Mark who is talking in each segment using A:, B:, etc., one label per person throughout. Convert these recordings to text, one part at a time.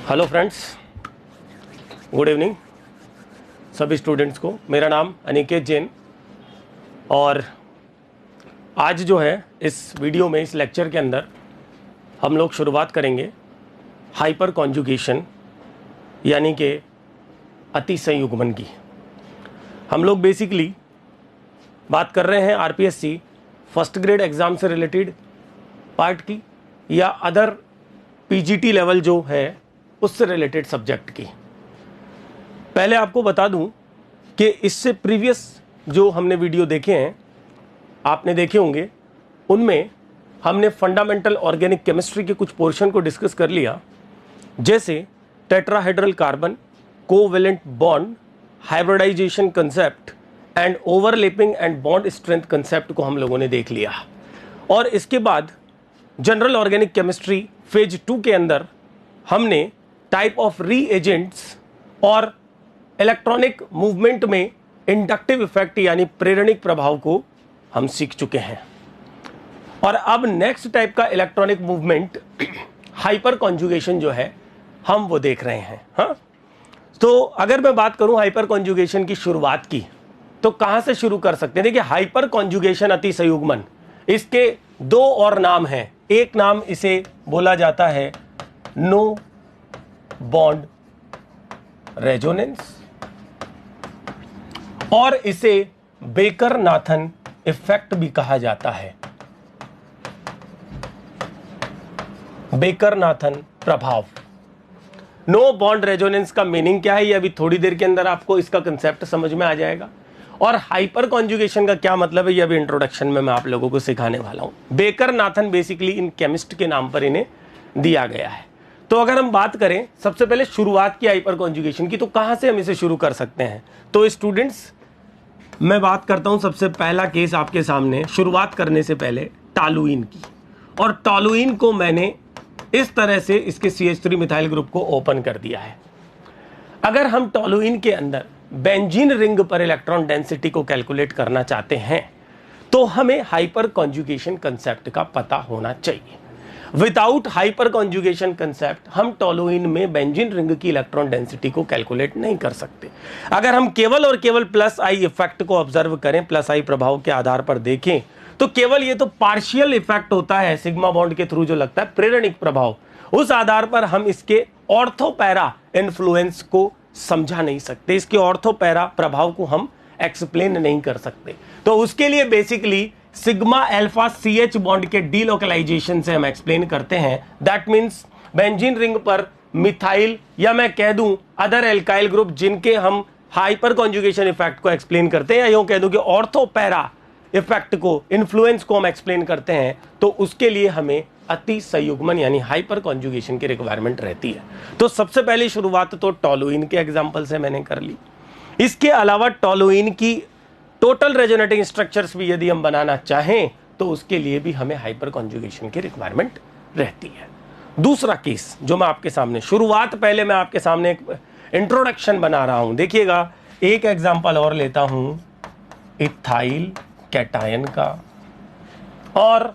A: Hello friends, good evening सभी students को। मेरा नाम अनिकेत जैन और आज जो है इस वीडियो में, इस लेक्चर के अंदर हम लोग शुरुआत करेंगे हाइपर कॉन्जुगेशन यानी कि अति संयुग्मन की। हम लोग बेसिकली बात कर रहे हैं आरपीएससी फर्स्ट ग्रेड एग्ज़ाम से रिलेटेड पार्ट की या अदर पीजीटी लेवल जो है उससे रिलेटेड सब्जेक्ट की। पहले आपको बता दूं कि इससे प्रीवियस जो हमने वीडियो देखे हैं, आपने देखे होंगे, उनमें हमने फंडामेंटल ऑर्गेनिक केमिस्ट्री के कुछ पोर्शन को डिस्कस कर लिया, जैसे tetrahedral carbon, covalent bond, hybridization concept and overlapping and bond strength concept को हम लोगों ने देख लिया। और इसके बाद जनरल ऑर्गेनिक केमिस्ट्री फेज 2 के अंदर हमने टाइप ऑफ रीएजेंट्स और इलेक्ट्रॉनिक मूवमेंट में इंडक्टिव इफेक्ट यानी प्रेरणिक प्रभाव को हम सीख चुके हैं। और अब नेक्स्ट टाइप का इलेक्ट्रॉनिक मूवमेंट हाइपर कॉन्जुगेशन जो है हम वो देख रहे हैं। हाँ, तो अगर मैं बात करूं हाइपर कॉन्जुगेशन की शुरुआत की तो कहां से शुरू कर सकते हैं? देखिए, हाइपर कॉन्जुगेशन अति संयुग्मन, इसके दो और नाम हैं। एक नाम इसे बोला जाता है नो बॉन्ड रेजोनेंस और इसे बेकर नाथन इफेक्ट भी कहा जाता है। बेकर नाथन प्रभाव। नो बॉन्ड रेजोनेंस का मीनिंग क्या है, ये अभी थोड़ी देर के अंदर आपको इसका कंसेप्ट समझ में आ जाएगा। और हाइपर कॉन्जुगेशन का क्या मतलब है, ये अभी इंट्रोडक्शन में मैं आप लोगों को सिखाने वाला हूं। बेकर नाथन बेसिकली इन केमिस्ट के नाम पर इन्हें दिया गया है। तो अगर हम बात करें सबसे पहले शुरुआत की हाइपर कॉन्जुगेशन की, तो कहां से हम इसे शुरू कर सकते हैं? तो स्टूडेंट्स, मैं बात करता हूं सबसे पहला केस आपके सामने शुरुआत करने से पहले टॉलुइन की। और टॉलुइन को मैंने इस तरह से इसके CH3 मिथाइल ग्रुप को ओपन कर दिया है। अगर हम टॉलुइन के अंदर बेंजीन रिंग पर इलेक्ट्रॉन डेंसिटी को कैलकुलेट करना चाहते हैं तो हमें हाइपर कॉन्जुगेशन कंसेप्ट का पता होना चाहिए। विदाउट हाइपर कॉन्जुगेशन कंसेप्ट हम टॉलुइन में बेंजीन रिंग की इलेक्ट्रॉन डेंसिटी को कैलकुलेट नहीं कर सकते। अगर हम केवल और केवल प्लस आई इफेक्ट को ऑब्जर्व करें, प्लस आई प्रभाव के आधार पर देखें, तो केवल ये तो पार्शियल इफेक्ट होता है सिग्मा बॉन्ड के थ्रू जो लगता है प्रेरणिक प्रभाव। उस आधार पर हम इसके ऑर्थोपैरा इन्फ्लुएंस को समझा नहीं सकते, इसके ऑर्थोपैरा प्रभाव को हम एक्सप्लेन नहीं कर सकते। तो उसके लिए basically sigma alpha CH bond के डीलोकलाइजेशन से हम एक्सप्लेन करते हैं। दैट मींस बेंजीन रिंग पर मिथाइल या मैं कह दूं अदर एल्काइल ग्रुप जिनके हम हाइपर कॉन्जुगेशन इफेक्ट को एक्सप्लेन करते हैं, या यूं कह दूं कि ऑर्थोपैरा इफेक्ट को, इन्फ्लुएंस को हम एक्सप्लेन करते हैं, तो उसके लिए हमें अति संयुग्मन यानी हाइपर कॉन्जुगेशन की रिक्वायरमेंट रहती है। तो सबसे पहली शुरुआत तो टॉलुइन के एग्जाम्पल से मैंने कर ली। इसके अलावा टॉलुइन की टोटल रेजोनेटिंग स्ट्रक्चर्स भी यदि हम बनाना चाहें तो उसके लिए भी हमें हाइपर कॉन्जुगेशन की रिक्वायरमेंट रहती है। दूसरा केस जो मैं आपके सामने, शुरुआत पहले मैं आपके सामने एक इंट्रोडक्शन बना रहा हूं, देखिएगा। एक एग्जांपल और लेता हूं इथाइल कैटायन का और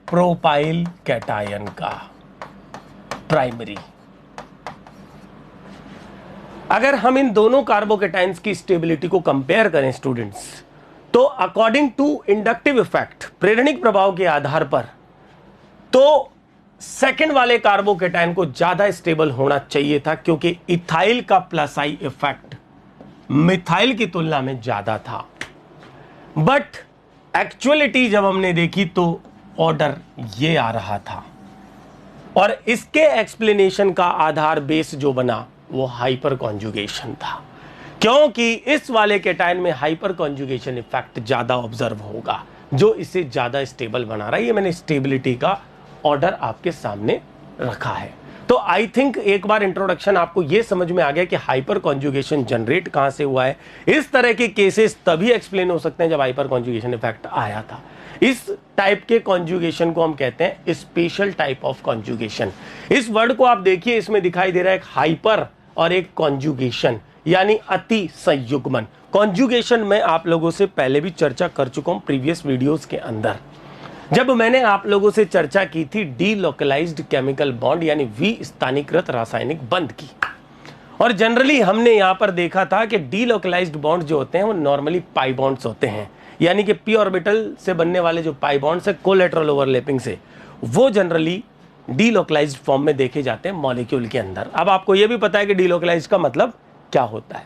A: प्रोपाइल कैटायन का प्राइमरी। अगर हम इन दोनों कार्बोकेटाइंस की स्टेबिलिटी को कंपेयर करें स्टूडेंट्स, तो अकॉर्डिंग टू इंडक्टिव इफेक्ट, प्रेरणिक प्रभाव के आधार पर, तो सेकंड वाले कार्बोकेटाइन को ज्यादा स्टेबल होना चाहिए था, क्योंकि इथाइल का प्लस आई इफेक्ट मिथाइल की तुलना में ज्यादा था। बट एक्चुअलिटी जब हमने देखी तो ऑर्डर ये आ रहा था, और इसके एक्सप्लेनेशन का आधार बेस जो बना वो हाइपर कॉन्जुगेशन था, क्योंकि इस वाले कैटायन में हाइपर कॉन्जुगेशन इफेक्ट ज्यादा ऑब्जर्व होगा जो इसे ज्यादा स्टेबल बना रहा है। ये मैंने स्टेबिलिटी का ऑर्डर आपके सामने रखा है। तो आई थिंक एक बार इंट्रोडक्शन आपको ये समझ में आ गया कि हाइपर कॉन्जुगेशन जनरेट कहां से हुआ है। इस तरह के केसेस तभी एक्सप्लेन हो सकते हैं जब हाइपर कॉन्जुगेशन इफेक्ट आया था। इस टाइप के कॉन्जुगेशन को हम कहते हैं स्पेशल टाइप ऑफ कॉन्जुगेशन। इस वर्ड को आप देखिए, इसमें दिखाई दे रहा है एक हाइपर और एक कॉन्जुगेशन यानी अति संयुग्मन। कॉन्जुगेशन में आप लोगों से पहले भी चर्चा कर चुका हूं प्रीवियस वीडियोस के अंदर। जब मैंने आप लोगों से चर्चा की थी डीलोकलाइज्ड केमिकल बॉन्ड यानी विस्थानीकृत रासायनिक बंध की, और जनरली हमने यहां पर देखा था कि डीलोकलाइज्ड बॉन्ड जो होते हैं वो नॉर्मली पाई बॉन्ड्स होते हैं, यानी कि पी ऑर्बिटल से बनने वाले जो पाई बॉन्ड्स है कोलेटरल ओवरलैपिंग से, वो जनरली डीलोकलाइज्ड फॉर्म में देखे जाते हैं मॉलिक्यूल के अंदर। अब आपको यह भी पता है कि डीलोकलाइज्ड का मतलब क्या होता है,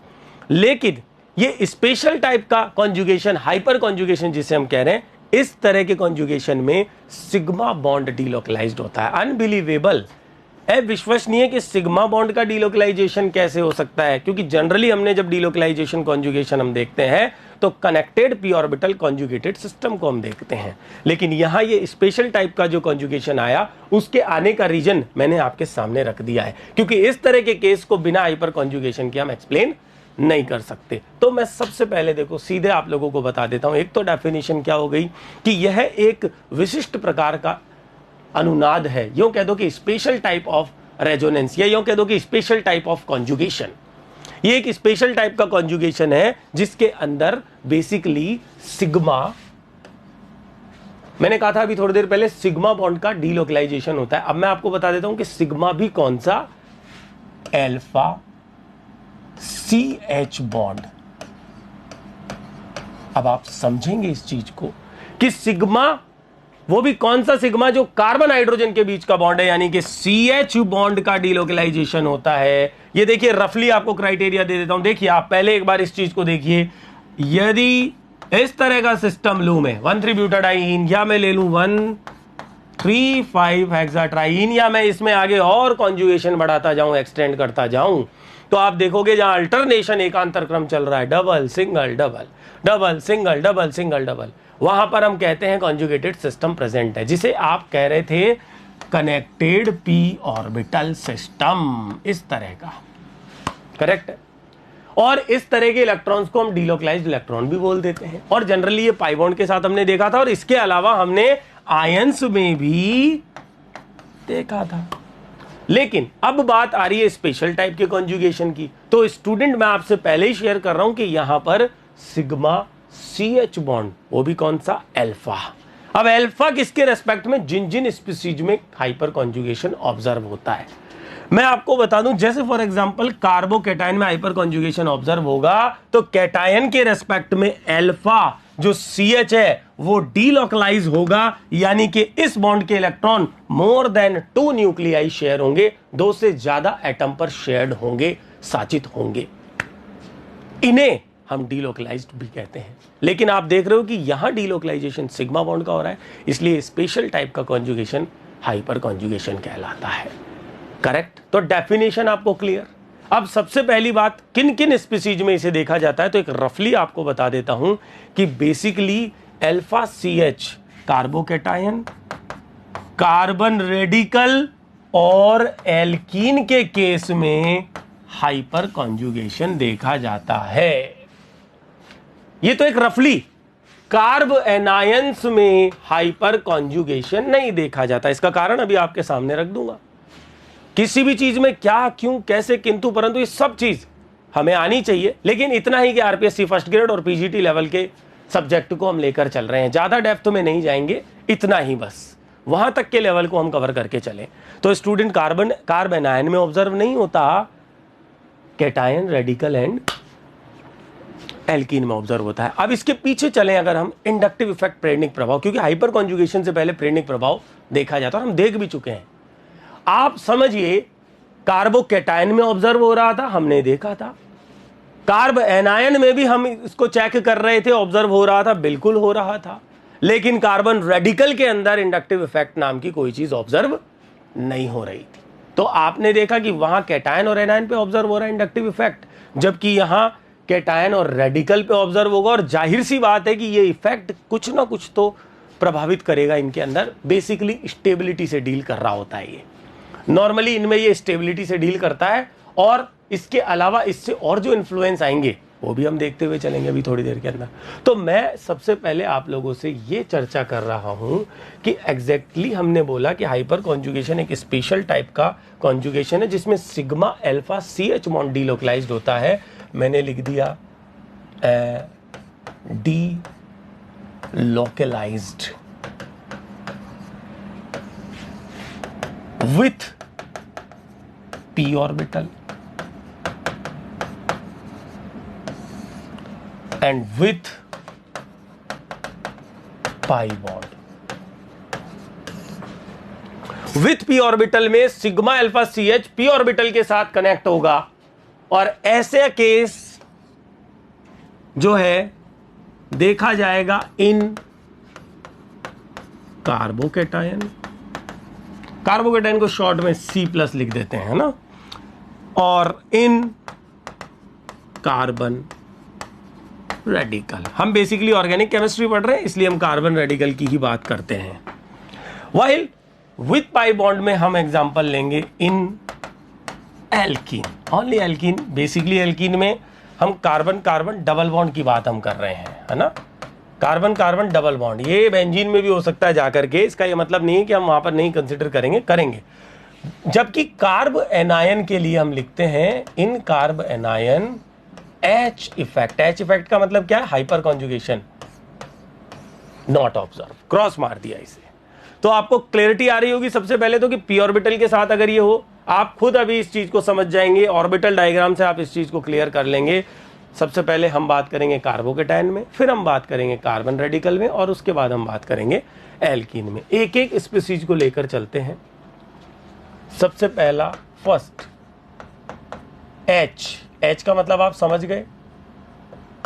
A: लेकिन ये स्पेशल टाइप का कॉन्जुगेशन, हाइपर कॉन्जुगेशन जिसे हम कह रहे हैं, इस तरह के कॉन्जुगेशन में सिग्मा बॉन्ड डीलोकलाइज्ड होता है। अनबिलीवेबल, अविश्वसनीय कि सिग्मा बॉन्ड का डीलोकलाइजेशन कैसे हो सकता है, क्योंकि जनरली हमने जब डीलोकलाइजेशन कॉन्जुगेशन हम देखते हैं तो connected P orbital conjugated system को हम देखते हैं, लेकिन यहां ये स्पेशल टाइप का जो कॉन्जुगेशन आया उसके आने का रीजन मैंने आपके सामने रख दिया है, क्योंकि इस तरह के केस को बिना हाइपर कॉन्जुगेशन के हम एक्सप्लेन नहीं कर सकते। तो मैं सबसे पहले देखो सीधे आप लोगों को बता देता हूं, एक तो डेफिनेशन क्या हो गई कि यह एक विशिष्ट प्रकार का अनुनाद है, यूं कह दो कि स्पेशल टाइप ऑफ रेजोनेंस, या यूं कह दो कि स्पेशल टाइप ऑफ कॉन्जुगेशन। ये एक स्पेशल टाइप का कॉन्जुगेशन है जिसके अंदर बेसिकली सिग्मा, मैंने कहा था अभी थोड़ी देर पहले, सिग्मा बॉन्ड का डीलोकलाइजेशन होता है। अब मैं आपको बता देता हूं कि सिग्मा भी कौन सा, अल्फा CH बॉन्ड। अब आप समझेंगे इस चीज को कि सिग्मा, वो भी कौन सा सिग्मा, जो कार्बन हाइड्रोजन के बीच का बॉन्ड है, यानी कि CH बॉन्ड का डीलोकलाइजेशन होता है। ये देखिए रफली आपको क्राइटेरिया दे देता हूं, देखिए आप पहले एक बार इस चीज को देखिए। यदि इस तरह का सिस्टम लूं मैं 1,3-ब्यूटाडाइन, या मैं ले लूं 1,3,5-हेक्साट्राइन, या मैं इसमें आगे और कॉन्जुगेशन बढ़ाता जाऊं, एक्सटेंड करता जाऊं, तो आप देखोगे जहां अल्टरनेशन एकांतर क्रम चल रहा है, double single double double single double single double, वहां पर हम कहते हैं कॉन्जुगेटेड सिस्टम प्रेजेंट है, जिसे आप कह रहे थे कनेक्टेड पी ऑर्बिटल सिस्टम, इस तरह का, करेक्ट है। और इस तरह के इलेक्ट्रॉन्स को हम डीलोकलाइज्ड इलेक्ट्रॉन भी बोल देते हैं, और जनरली ये पाई बॉन्ड के साथ हमने देखा था, और इसके अलावा हमने आयंस में भी देखा था। लेकिन अब बात आ रही है स्पेशल टाइप के कॉन्जुगेशन की, तो स्टूडेंट मैं आपसे पहले ही शेयर कर रहा हूं कि यहां पर सिग्मा CH बॉन्ड, वो भी कौन सा, अल्फा। अब अल्फा किसके रेस्पेक्ट में, जिन जिन स्पीसीज में हाइपर कॉन्जुगेशन ऑब्जर्व होता है। मैं आपको बता दूं, जैसे फॉर एग्जांपल कार्बोकैटायन में हाइपर कॉन्जुगेशन ऑब्जर्व होगा तो कैटायन के रेस्पेक्ट में अल्फा जो CH है वो डीलोकलाइज होगा, यानी कि इस बॉन्ड के electron more than 2 nuclei share होंगे, 2 से ज्यादा एटम पर शेयर्ड होंगे, साचित होंगे, इन्हें हम डीलोकलाइज्ड भी कहते हैं। लेकिन आप देख रहे हो कि यहां डीलोकलाइजेशन सिग्मा बॉन्ड का हो रहा है, इसलिए स्पेशल टाइप का कॉन्जुगेशन हाइपर कॉन्जुगेशन कहलाता है, करेक्ट। तो डेफिनेशन आपको क्लियर। अब सबसे पहली बात, किन किन स्पीसीज में इसे देखा जाता है, तो एक रफली आपको बता देता हूं कि basically alpha CH carbocation, carbon radical और एल्कीन के केस में हाइपर कॉन्जुगेशन देखा जाता है। ये तो एक रफली, कार्ब एनायंस में हाइपर कॉन्जुगेशन नहीं देखा जाता। इसका कारण अभी आपके सामने रख दूंगा। किसी भी चीज में क्या, क्यों, कैसे, किंतु परंतु, ये सब चीज हमें आनी चाहिए, लेकिन इतना ही कि आरपीएससी फर्स्ट ग्रेड और पीजीटी लेवल के सब्जेक्ट को हम लेकर चल रहे हैं, ज्यादा डेप्थ में नहीं जाएंगे, इतना ही बस, वहां तक के लेवल को हम कवर करके चलें। तो स्टूडेंट कार्ब एनायन में ऑब्जर्व नहीं होता, कैटायन, रेडिकल एंड एल्कीन में ऑब्जर्व होता है। अब इसके पीछे चलें अगर हम, इंडक्टिव इफेक्ट, प्रेरणिक प्रभाव, क्योंकि हाइपर कॉन्जुगेशन से पहले प्रेरणिक प्रभाव देखा जाता है और हम देख भी चुके हैं। आप समझिए कार्बोकैटायन में ऑब्जर्व हो रहा था, हमने देखा था, कार्ब एनायन में भी हम इसको चेक कर रहे थे, ऑब्जर्व हो रहा था, बिल्कुल हो रहा था, लेकिन कार्बन रेडिकल के अंदर इंडक्टिव इफेक्ट नाम की कोई चीज ऑब्जर्व नहीं हो रही थी। तो आपने देखा कि वहां कैटायन और एनायन पे ऑब्जर्व हो रहा है इंडक्टिव इफेक्ट, जबकि यहां कैटायन और रेडिकल पे ऑब्जर्व होगा, और जाहिर सी बात है कि ये इफेक्ट कुछ ना कुछ तो प्रभावित करेगा इनके अंदर, बेसिकली स्टेबिलिटी से डील कर रहा होता है ये, नॉर्मली इनमें ये स्टेबिलिटी से डील करता है, और इसके अलावा इससे और जो इन्फ्लुएंस आएंगे वो भी हम देखते हुए चलेंगे अभी थोड़ी देर के अंदर। तो मैं सबसे पहले आप लोगों से ये चर्चा कर रहा हूं कि एग्जैक्टली हमने बोला कि हाइपर कॉन्जुगेशन एक स्पेशल टाइप का कॉन्जुगेशन है जिसमें sigma alpha CH bond delocalised होता है। मैंने लिख दिया delocalised, with p orbital and with pi bond. With p orbital में sigma alpha CH p orbital के साथ कनेक्ट होगा, और ऐसे केस जो है देखा जाएगा इन कार्बोकेटायन। कार्बोकेटायन को शॉर्ट में C+ लिख देते हैं ना, और इन कार्बन रेडिकल। हम बेसिकली ऑर्गेनिक केमिस्ट्री पढ़ रहे हैं, इसलिए हम कार्बन रेडिकल की ही बात करते हैं। वाइल विथ पाई बॉन्ड में हम एग्जांपल लेंगे in alkene, only alkene. Basically alkene में हम कार्बन कार्बन डबल बॉन्ड की बात हम कर रहे हैं, है ना, कार्बन कार्बन डबल बॉन्ड। ये बेंजीन में भी हो सकता है जाकर के, इसका ये मतलब नहीं है कि हम वहां पर नहीं कंसिडर करेंगे। जबकि कार्ब एनायन के लिए हम लिखते हैं in carbanion H effect. H effect का मतलब क्या है? Hyperconjugation, not observe, cross मार दिया इसे। तो आपको क्लैरिटी आ रही होगी सबसे पहले तो कि p ऑर्बिटल के साथ अगर ये हो, आप खुद अभी इस चीज को समझ जाएंगे, ऑर्बिटल डायग्राम से आप इस चीज को क्लियर कर लेंगे। सबसे पहले हम बात करेंगे कार्बोकेटायन में, फिर हम बात करेंगे कार्बन रेडिकल में, और उसके बाद हम बात करेंगे एल्कीन में। एक एक स्पीसीज को लेकर चलते हैं। सबसे पहला फर्स्ट H का मतलब आप समझ गए,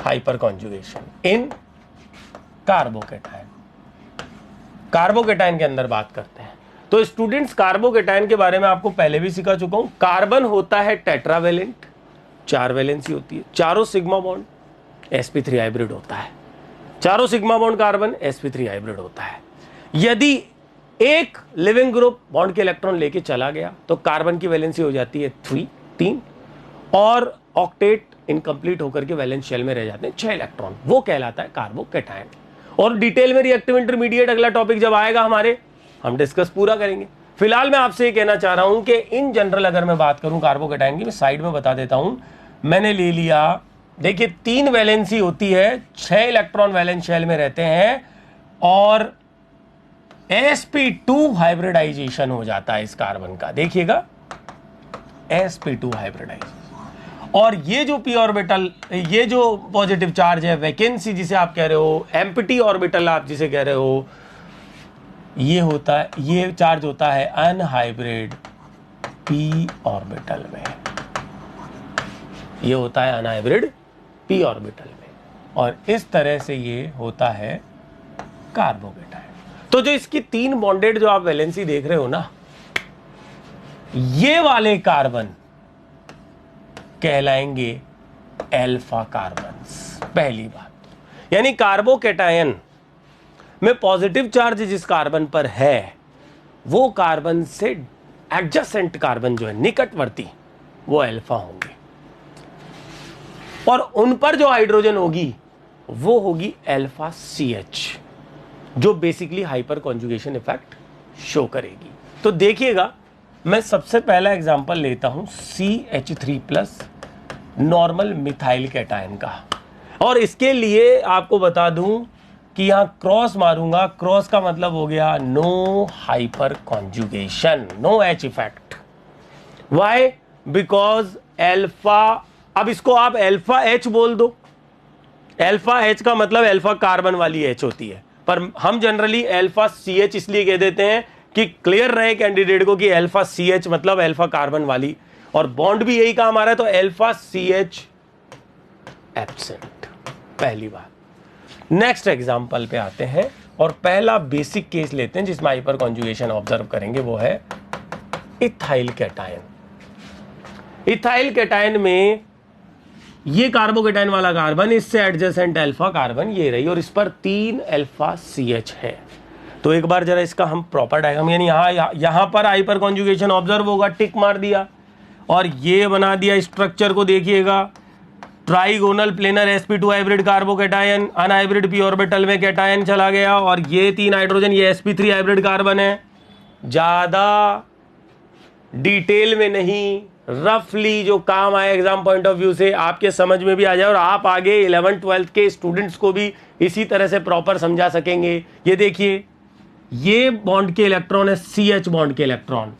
A: हाइपर कॉन्जुगेशन इन कार्बोकेटायन। कार्बोकेटायन के अंदर बात करते हैं तो स्टूडेंट्स कार्बोकेटायन के बारे में आपको पहले भी सिखा चुका हूं। कार्बन होता है टेट्रावेलेंट, 4 वैलेंसी होती है, चारों सिग्मा बॉन्ड sp3 हाइब्रिड होता है, चारों sigma bond carbon sp3 hybrid होता है। यदि एक लिविंग ग्रुप बॉन्ड के इलेक्ट्रॉन लेके चला गया तो कार्बन की वैलेंसी हो जाती है 3, और ऑक्टेट इनकम्प्लीट होकर के वैलेंस शेल में रह जाते हैं 6 इलेक्ट्रॉन, वो कहलाता है कार्बोकेटायन। और डिटेल में रिएक्टिव इंटरमीडिएट अगला टॉपिक जब आएगा हमारे, हम डिस्कस पूरा करेंगे। फिलहाल मैं आपसे ये कहना चाह रहा हूं कि इन जनरल अगर मैं बात करूं कार्बोकेटायन की, मैं साइड में बता देता हूं। मैंने ले लिया, देखिए 3 वैलेंसी होती है, 6 इलेक्ट्रॉन वैलेंस शेल में रहते हैं, और sp2 हाइब्रिडाइजेशन हो जाता है इस कार्बन का। देखिएगा sp2 हाइब्रिडाइजेशन, और ये जो p ऑर्बिटल, ये जो पॉजिटिव चार्ज है, वैकेंसी जिसे आप कह रहे हो, एम्प्टी ऑर्बिटल आप जिसे कह रहे हो, ये होता है, ये चार्ज होता है अनहाइब्रिड p ऑर्बिटल में, ये होता है अनहाइब्रिड p ऑर्बिटल में, और इस तरह से ये होता है कार्बोकेटायन। तो जो इसकी 3 बॉन्डेड जो आप वैलेंसी देख रहे हो ना, ये वाले कार्बन कहलाएंगे अल्फा कार्बन्स। पहली बात, यानी कार्बोकेटायन में पॉजिटिव चार्ज जिस कार्बन पर है, वो कार्बन से एडजेसेंट कार्बन जो है, निकटवर्ती, वो अल्फा होंगे, और उन पर जो हाइड्रोजन होगी वो होगी अल्फा CH, जो basically hyper conjugation effect show करेगी। तो देखिएगा, मैं सबसे पहला एग्जांपल लेता हूं CH3+ नॉर्मल मिथाइल कैटायन का, और इसके लिए आपको बता दूं कि यहां क्रॉस मारूंगा। क्रॉस का मतलब हो गया no hyperconjugation, no H effect. Why? Because alpha, अब इसको आप अल्फा H बोल दो, अल्फा H का मतलब अल्फा कार्बन वाली H होती है, पर हम जनरली अल्फा CH इसलिए कह देते हैं कि क्लियर रहे कैंडिडेट को कि अल्फा CH मतलब अल्फा कार्बन वाली, और बॉन्ड भी यही काम आ रहा है, तो अल्फा CH एब्सेंट। पहली बात। नेक्स्ट एग्जांपल पे आते हैं, और पहला बेसिक केस लेते हैं जिसमें हाइपर कॉन्जुगेशन ऑब्जर्व करेंगे, वो है इथाइल कैटायन। इथाइल कैटायन में ये कार्बोकेटायन वाला कार्बन, इससे एडजेसेंट अल्फा कार्बन ये रही, और इस पर 3 अल्फा CH है। तो एक बार जरा इसका हम प्रॉपर डायग्राम, यानी यहां पर हाइपर कॉन्जुगेशन ऑब्जर्व होगा, टिक मार दिया, और ये बना दिया स्ट्रक्चर को। देखिएगा, trigonal planar sp2 hybrid carbocation, unhybrid p orbital में कैटायन चला गया, और ये 3 हाइड्रोजन, ये sp3 हाइब्रिड कार्बन है। ज्यादा डिटेल में नहीं, रफली जो काम आए एग्जाम पॉइंट ऑफ व्यू से, आपके समझ में भी आ जाए, और आप आगे 11th 12th के स्टूडेंट्स को भी इसी तरह से प्रॉपर समझा सकेंगे। ये देखिए, ये बॉन्ड के इलेक्ट्रॉन है CH बॉन्ड के इलेक्ट्रॉन,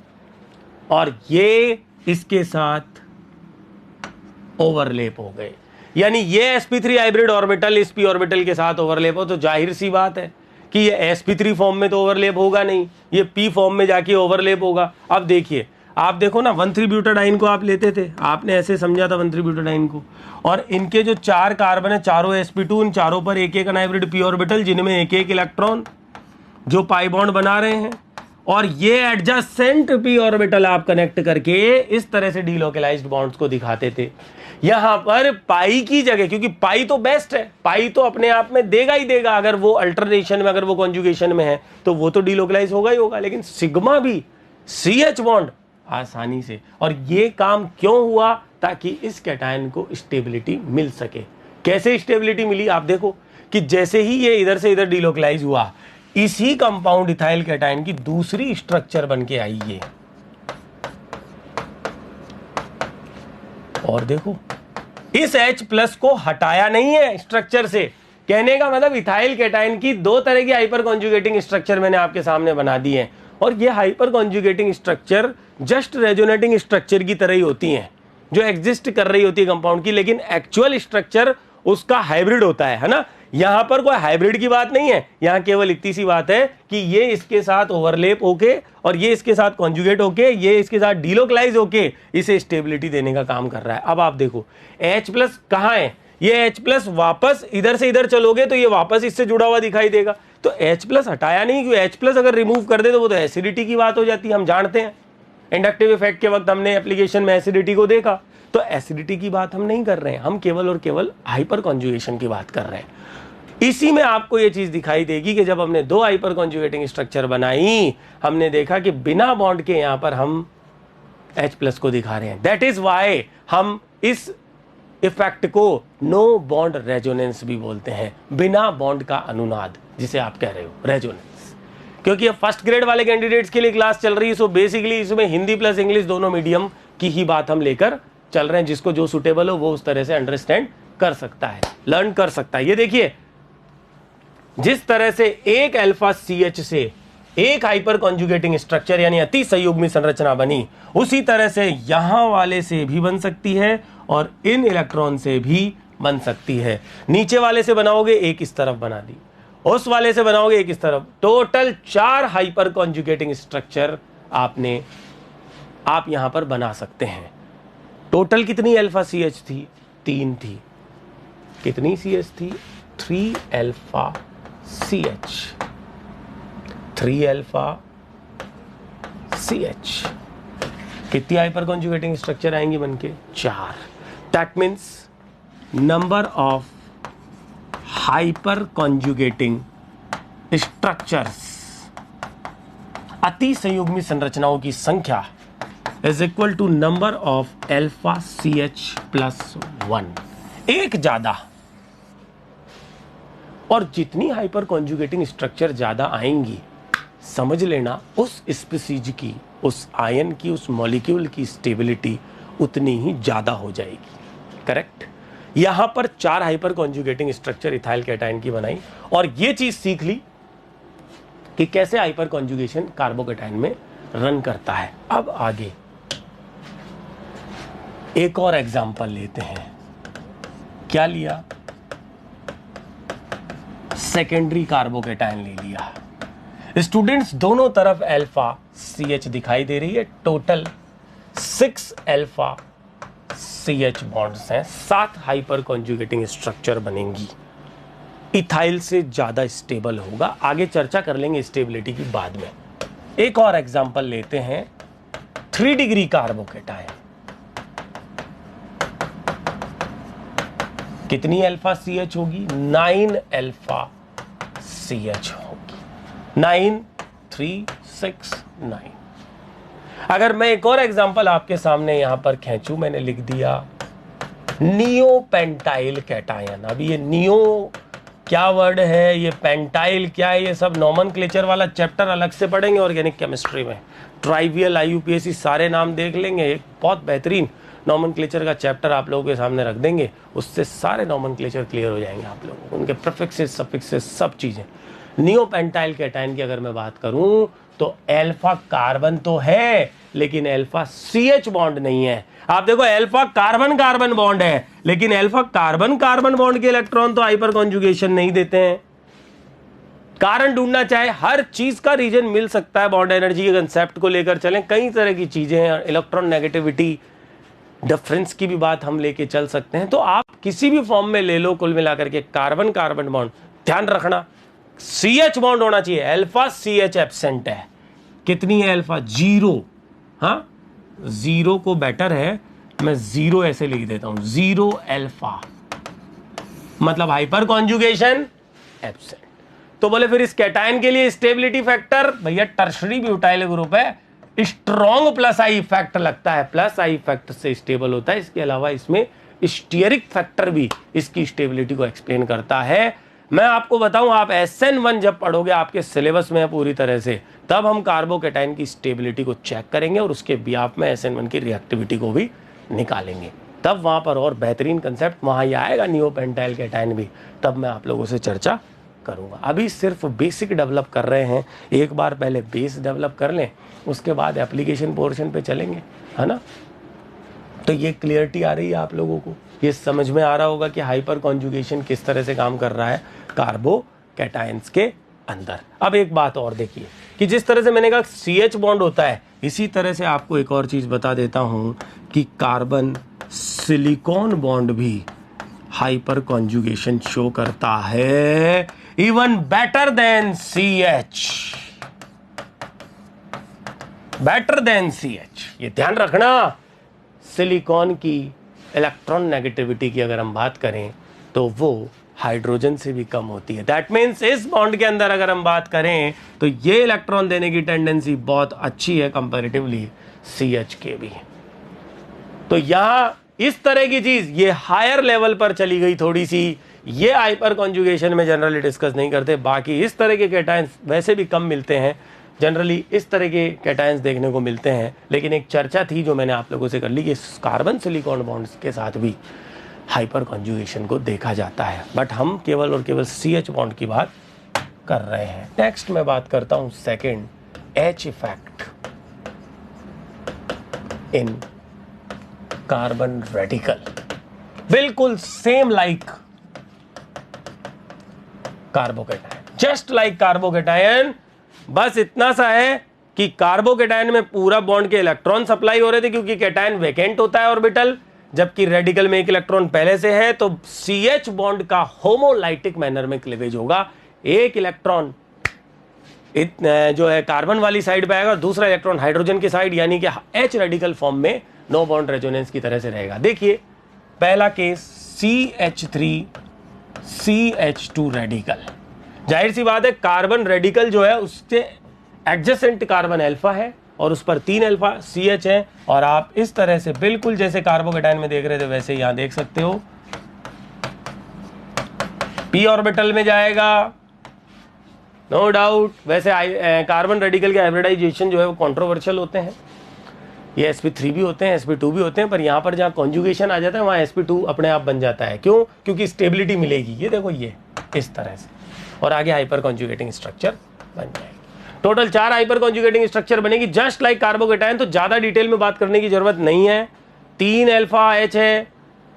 A: और ये इसके साथ ओवरलेप हो गए, यानी ये sp3 हाइब्रिड ऑर्बिटल इस p ऑर्बिटल के साथ ओवरलेप हो, तो जाहिर सी बात है कि ये sp3 फॉर्म में तो ओवरलेप होगा नहीं, ये p फॉर्म में जाके ओवरलेप होगा। अब देखिए, आप देखो ना 1,3 ब्यूटाडाइन को आप लेते थे, आपने ऐसे समझा था 1,3 ब्यूटाडाइन को, और इनके जो 4 कार्बन है, चारों sp2, इन चारों पर एक एक अनहाइब्रिड p ऑर्बिटल जिनमें एक एक इलेक्ट्रॉन जो पाई बॉन्ड बना रहे हैं, और ये एडजेसेंट p ऑर्बिटल आप कनेक्ट करके इस तरह से डीलोकलाइज्ड बॉन्ड्स को दिखाते थे। यहां पर पाई की जगह, क्योंकि पाई तो बेस्ट है, पाई तो अपने आप में देगा ही देगा, अगर वो अल्टरनेशन में, अगर वो कॉन्जुगेशन में है तो वो तो डीलोकलाइज होगा ही होगा, लेकिन सिग्मा भी CH बॉन्ड आसानी से। और ये काम क्यों हुआ? ताकि इस कैटायन को स्टेबिलिटी मिल सके। कैसे स्टेबिलिटी मिली? आप देखो कि जैसे ही ये इधर से इधर डीलोकलाइज हुआ, इसी कंपाउंड इथाइल कैटायन की दूसरी स्ट्रक्चर बन के आई ये, और देखो इस H+ को हटाया नहीं है स्ट्रक्चर से। कहने का मतलब इथाइल कैटायन की 2 तरह की हाइपर कॉन्जुगेटिंग स्ट्रक्चर मैंने आपके सामने बना दी है, और ये hyper conjugating structure just resonating structure की तरह ही होती हैं, जो एग्जिस्ट कर रही होती है कंपाउंड की, लेकिन एक्चुअल स्ट्रक्चर उसका हाइब्रिड होता है ना। यहां पर कोई हाइब्रिड की बात नहीं है, यहां केवल इतनी सी बात है कि ये इसके साथ ओवरलेप होके और ये इसके साथ कॉन्जुगेट होके, ये इसके साथ डीलोकलाइज होके इसे स्टेबिलिटी देने का काम कर रहा है। अब आप देखो H+ कहां है? ये H+ वापस इधर से इधर चलोगे तो ये वापस इससे जुड़ा हुआ दिखाई देगा, तो H+ हटाया नहीं, क्यों? H+ अगर रिमूव कर दे तो वो तो एसिडिटी की बात हो जाती है, हम जानते हैं। इंडक्टिव इफेक्ट के वक्त हमने एप्लीकेशन में एसिडिटी को देखा, तो एसिडिटी की बात हम नहीं कर रहे हैं, हम केवल और केवल हाइपर कॉन्जुगेशन की बात कर रहे हैं। इसी में आपको ये चीज दिखाई देगी कि जब हमने 2 हाइपर कॉन्जुगेटिंग स्ट्रक्चर बनाई, हमने देखा कि बिना बॉन्ड के यहां पर हम H+ को दिखा रहे हैं। दैट इज वाई हम इस इफेक्ट को नो बॉन्ड रेजोनेंस भी बोलते हैं, बिना बॉन्ड का अनुनाद, जिसे आप कह रहे हो रेजोनेंस। क्योंकि ये फर्स्ट ग्रेड वाले कैंडिडेट्स के लिए क्लास चल रही है, सो बेसिकली इसमें हिंदी प्लस इंग्लिश दोनों मीडियम की ही बात हम लेकर चल रहे हैं। जिसको जो सुटेबल हो वो उस तरह से अंडरस्टैंड कर सकता है, लर्न कर सकता है। ये देखिए, जिस तरह से एक अल्फा CH से एक हाइपर कॉन्जुगेटिंग स्ट्रक्चर यानी अति संयुग्मी संरचना बनी, उसी तरह से यहां वाले से भी बन सकती है और इन इलेक्ट्रॉन से भी बन सकती है। नीचे वाले से बनाओगे एक इस तरफ बना दी, उस वाले से बनाओगे एक इस तरफ, टोटल 4 हाइपर कॉन्जुगेटिंग स्ट्रक्चर आप यहां पर बना सकते हैं। टोटल कितनी अल्फा CH थी? 3 थी। कितनी CH थी? 3 अल्फा CH, 3 अल्फा CH। कितनी हाइपर कॉन्जुगेटिंग स्ट्रक्चर आएंगी बनके? 4। That means number of hyperconjugating structures, अति संयुग्मी संरचनाओं की संख्या is equal to number of alpha CH+1, एक ज्यादा। और जितनी हाइपर कॉन्जुगेटिंग स्ट्रक्चर ज्यादा आएंगी, समझ लेना उस स्पीसीज की, उस आयन की, उस मॉलिक्यूल की स्टेबिलिटी उतनी ही ज्यादा हो जाएगी। करेक्ट? यहां पर 4 hyperconjugating structure ethyl cation की बनाई, और ये चीज सीख ली कि कैसे हाइपर कॉन्जुगेशन कार्बोकैटायन में रन करता है। अब आगे एक और एग्जांपल लेते हैं। क्या लिया? सेकेंडरी कार्बोकैटायन ले लिया। स्टूडेंट्स, दोनों तरफ अल्फा CH दिखाई दे रही है। टोटल 6 अल्फा CH बॉन्ड्स हैं, 7 हाइपर कॉन्जुगेटिंग स्ट्रक्चर बनेंगी। इथाइल से ज्यादा स्टेबल होगा, आगे चर्चा कर लेंगे स्टेबिलिटी की बाद में। एक और एग्जांपल लेते हैं, 3 डिग्री कार्बोकैटायन। कितनी अल्फा CH होगी? 9 अल्फा CH होगी। 9 3 6 9। अगर मैं एक और एग्जांपल आपके सामने यहां पर खींचूं, मैंने लिख दिया नियो पेंटाइल कैटायन। अब ये नियो क्या वर्ड है, ये पेंटाइल क्या है, ये सब नॉमेनक्लेचर वाला चैप्टर अलग से पढ़ेंगे ऑर्गेनिक केमिस्ट्री में। ट्राइवियल, IUPAC सारे नाम देख लेंगे, एक बहुत बेहतरीन नॉमेनक्लेचर का चैप्टर आप लोगों के सामने रख देंगे, उससे सारे नॉमेनक्लेचर क्लियर हो जाएंगे आप लोगों को, उनके प्रीफिक्सेस, सफिक्सेस, सब चीजें। नियोपेंटाइल कैटायन की अगर मैं बात करूं तो अल्फा कार्बन तो है लेकिन अल्फा CH बॉन्ड नहीं है। आप देखो अल्फा कार्बन कार्बन बॉन्ड है लेकिन अल्फा कार्बन कार्बन बॉन्ड के इलेक्ट्रॉन तो हाइपर कॉन्जुगेशन नहीं देते हैं। कारण ढूंढना चाहे हर चीज का रीजन मिल सकता है। बॉन्ड एनर्जी के कंसेप्ट को लेकर चलें, कई तरह की चीजें हैं, इलेक्ट्रॉन नेगेटिविटी डिफरेंस की भी बात हम लेके चल सकते हैं। तो आप किसी भी फॉर्म में ले लो, कुल मिलाकर के कार्बन कार्बन बॉन्ड ध्यान रखना CH बॉन्ड होना चाहिए। अल्फा CH एब्सेंट है, कितनी है अल्फा 0, हाँ 0 को बेटर है मैं 0 ऐसे लिख देता हूं, 0 अल्फा मतलब हाइपर कॉन्जुगेशन एब्सेंट। तो बोले फिर इस कैटायन के लिए स्टेबिलिटी फैक्टर, भैया टर्शरी ब्यूटाइल ग्रुप है, स्ट्रॉन्ग प्लस आई इफेक्ट लगता है, प्लस आई इफेक्ट से स्टेबल होता है। इसके अलावा इसमें स्टीयरिक फैक्टर भी इसकी स्टेबिलिटी को एक्सप्लेन करता है। मैं आपको बताऊं, आप SN1 जब पढ़ोगे आपके सिलेबस में है पूरी तरह से, तब हम कार्बोकैटायन की स्टेबिलिटी को चेक करेंगे और उसके बिहाफ में SN1 की रिएक्टिविटी को भी निकालेंगे। तब वहां पर और बेहतरीन कंसेप्ट वहां ही आएगा, नियोपेंटाइल कैटायन भी, तब मैं आप लोगों से चर्चा करूंगा। अभी सिर्फ बेसिक डेवलप कर रहे हैं, एक बार पहले बेस डेवलप कर लें, उसके बाद एप्लीकेशन पोर्शन पे चलेंगे, है ना। तो ये क्लियरिटी आ रही है आप लोगों को, ये समझ में आ रहा होगा कि हाइपर कॉन्जुगेशन किस तरह से काम कर रहा है कार्बोकैटायंस के अंदर। अब एक बात और देखिए कि जिस तरह से मैंने कहा CH बॉन्ड होता है, इसी तरह से आपको एक और चीज बता देता हूं कि कार्बन सिलिकॉन बॉन्ड भी हाइपर कॉन्जुगेशन शो करता है, even better than CH, better than CH। ये ध्यान रखना, सिलिकॉन की इलेक्ट्रॉन नेगेटिविटी की अगर हम बात करें तो वो हाइड्रोजन से भी कम होती है। दैट मीन्स इस बॉन्ड के अंदर अगर हम बात करें तो ये इलेक्ट्रॉन देने की टेंडेंसी बहुत अच्छी है कंपैरेटिवली CH के भी। तो यहां इस तरह की चीज ये हायर लेवल पर चली गई थोड़ी सी, ये हाइपर कॉन्जुगेशन में जनरली डिस्कस नहीं करते। बाकी इस तरह के कैटायंस वैसे भी कम मिलते हैं, जनरली इस तरह के कैटायंस देखने को मिलते हैं। लेकिन एक चर्चा थी जो मैंने आप लोगों से कर ली कि कार्बन सिलिकॉन बॉन्ड्स के साथ भी हाइपर कॉन्जुगेशन को देखा जाता है, बट हम केवल और केवल CH बॉन्ड की बात कर रहे हैं। नेक्स्ट मैं बात करता हूं second, H effect in carbon radical, बिल्कुल same like carbocation, just like carbocation. बस इतना सा है कि कार्बोकैटायन में पूरा बॉन्ड के इलेक्ट्रॉन सप्लाई हो रहे थे क्योंकि कैटायन वैकेंट होता है ऑर्बिटल, जबकि रेडिकल में एक इलेक्ट्रॉन पहले से है, तो CH बॉन्ड का होमोलाइटिक मैनर में क्लीवेज होगा। एक इलेक्ट्रॉन जो है कार्बन वाली साइड पे आएगा और दूसरा इलेक्ट्रॉन हाइड्रोजन की साइड, यानी कि H रेडिकल फॉर्म में नो बॉन्ड रेजोनेंस की तरह से रहेगा। देखिए पहला केस CH3 CH2 रेडिकल, जाहिर सी बात है कार्बन रेडिकल जो है उससे एडजेसेंट कार्बन अल्फा है और उस पर 3 अल्फा CH है, और आप इस तरह से बिल्कुल जैसे कार्बोकैटायन में देख रहे थे वैसे यहां देख सकते हो p ऑर्बिटल में जाएगा, नो डाउट। वैसे कार्बन रेडिकल के हाइब्रिडाइजेशन जो है वो कंट्रोवर्शियल होते हैं, ये sp3 भी होते हैं, sp2 भी होते हैं, पर यहां पर जहां कॉन्जुगेशन आ जाता है वहां sp2 अपने आप बन जाता है। क्यों? क्योंकि स्टेबिलिटी मिलेगी, ये देखो ये इस तरह से, और आगे हाइपर कॉन्जुगेटिंग स्ट्रक्चर बन जाएगी। टोटल 4 हाइपर कॉन्जुगेटिंग स्ट्रक्चर बनेगी, जस्ट लाइक कार्बोकैटायन। तो ज्यादा डिटेल में बात करने की जरूरत नहीं है, 3 अल्फा H है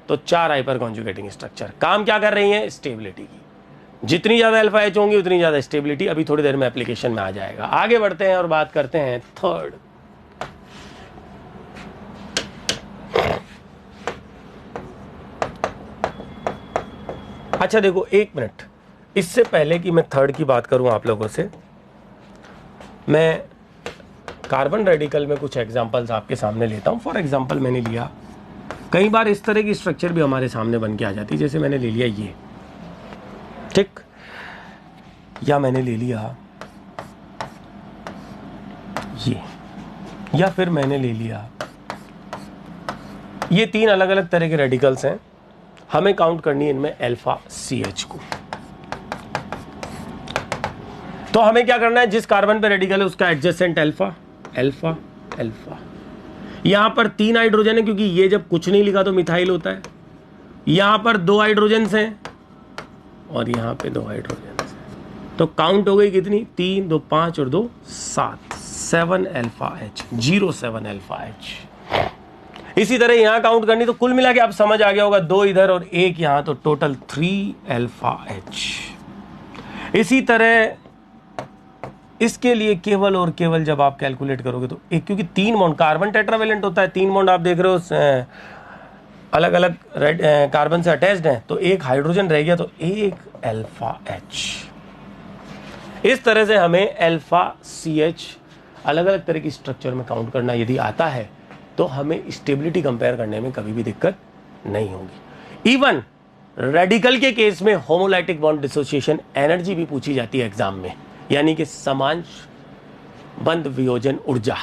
A: तो 4 हाइपर कॉन्जुगेटिंग स्ट्रक्चर। काम क्या कर रही है? स्टेबिलिटी की। जितनी ज्यादा अल्फा H होंगी उतनी ज्यादा स्टेबिलिटी। अभी थोड़ी देर में एप्लीकेशन में आ जाएगा। आगे बढ़ते हैं और बात करते हैं थर्ड। अच्छा देखो एक मिनट, इससे पहले कि मैं थर्ड की बात करूं आप लोगों से, मैं कार्बन रेडिकल में कुछ एग्जांपल्स आपके सामने लेता हूं। फॉर एग्जांपल मैंने लिया, कई बार इस तरह की स्ट्रक्चर भी हमारे सामने बन के आ जाती है, जैसे मैंने ले लिया ये, ठीक, या मैंने ले लिया ये, या फिर मैंने ले लिया ये। 3 अलग अलग तरह के रेडिकल्स हैं, हमें काउंट करनी है इनमें अल्फा CH को। तो हमें क्या करना है, जिस कार्बन पे रेडिकल है उसका एडजेसेंट अल्फा अल्फा अल्फा। यहां पर 3 हाइड्रोजन है क्योंकि ये जब कुछ नहीं लिखा तो मिथाइल होता है। यहां पर 2 हाइड्रोजन हैं और यहां पे 2 हाइड्रोजन हैं। तो काउंट हो गई कितनी, 3 2 5 और 2 7, 7 अल्फा एच, 07 अल्फा एच। इसी तरह यहां काउंट करनी, तो कुल मिला के आप समझ आ गया होगा, 2 इधर और 1 यहां, तो टोटल 3 अल्फा एच। इसी तरह इसके लिए केवल और केवल जब आप कैलकुलेट करोगे तो एक, क्योंकि 3 बॉन्ड, कार्बन टेट्रावेलेंट होता है, 3 बॉन्ड आप देख रहे हो अलग अलग रेड कार्बन से अटैच्ड हैं, तो एक हाइड्रोजन रह गया, तो 1 अल्फा एच। इस तरह से हमें अल्फा सी एच अलग अलग तरह की स्ट्रक्चर में काउंट करना यदि आता है तो हमें स्टेबिलिटी कंपेयर करने में कभी भी दिक्कत नहीं होगी। इवन रेडिकल के केस में होमोलाइटिक बॉन्ड डिसोसिएशन एनर्जी भी पूछी जाती है एग्जाम में, यानी कि समांश बंध वियोजन ऊर्जा।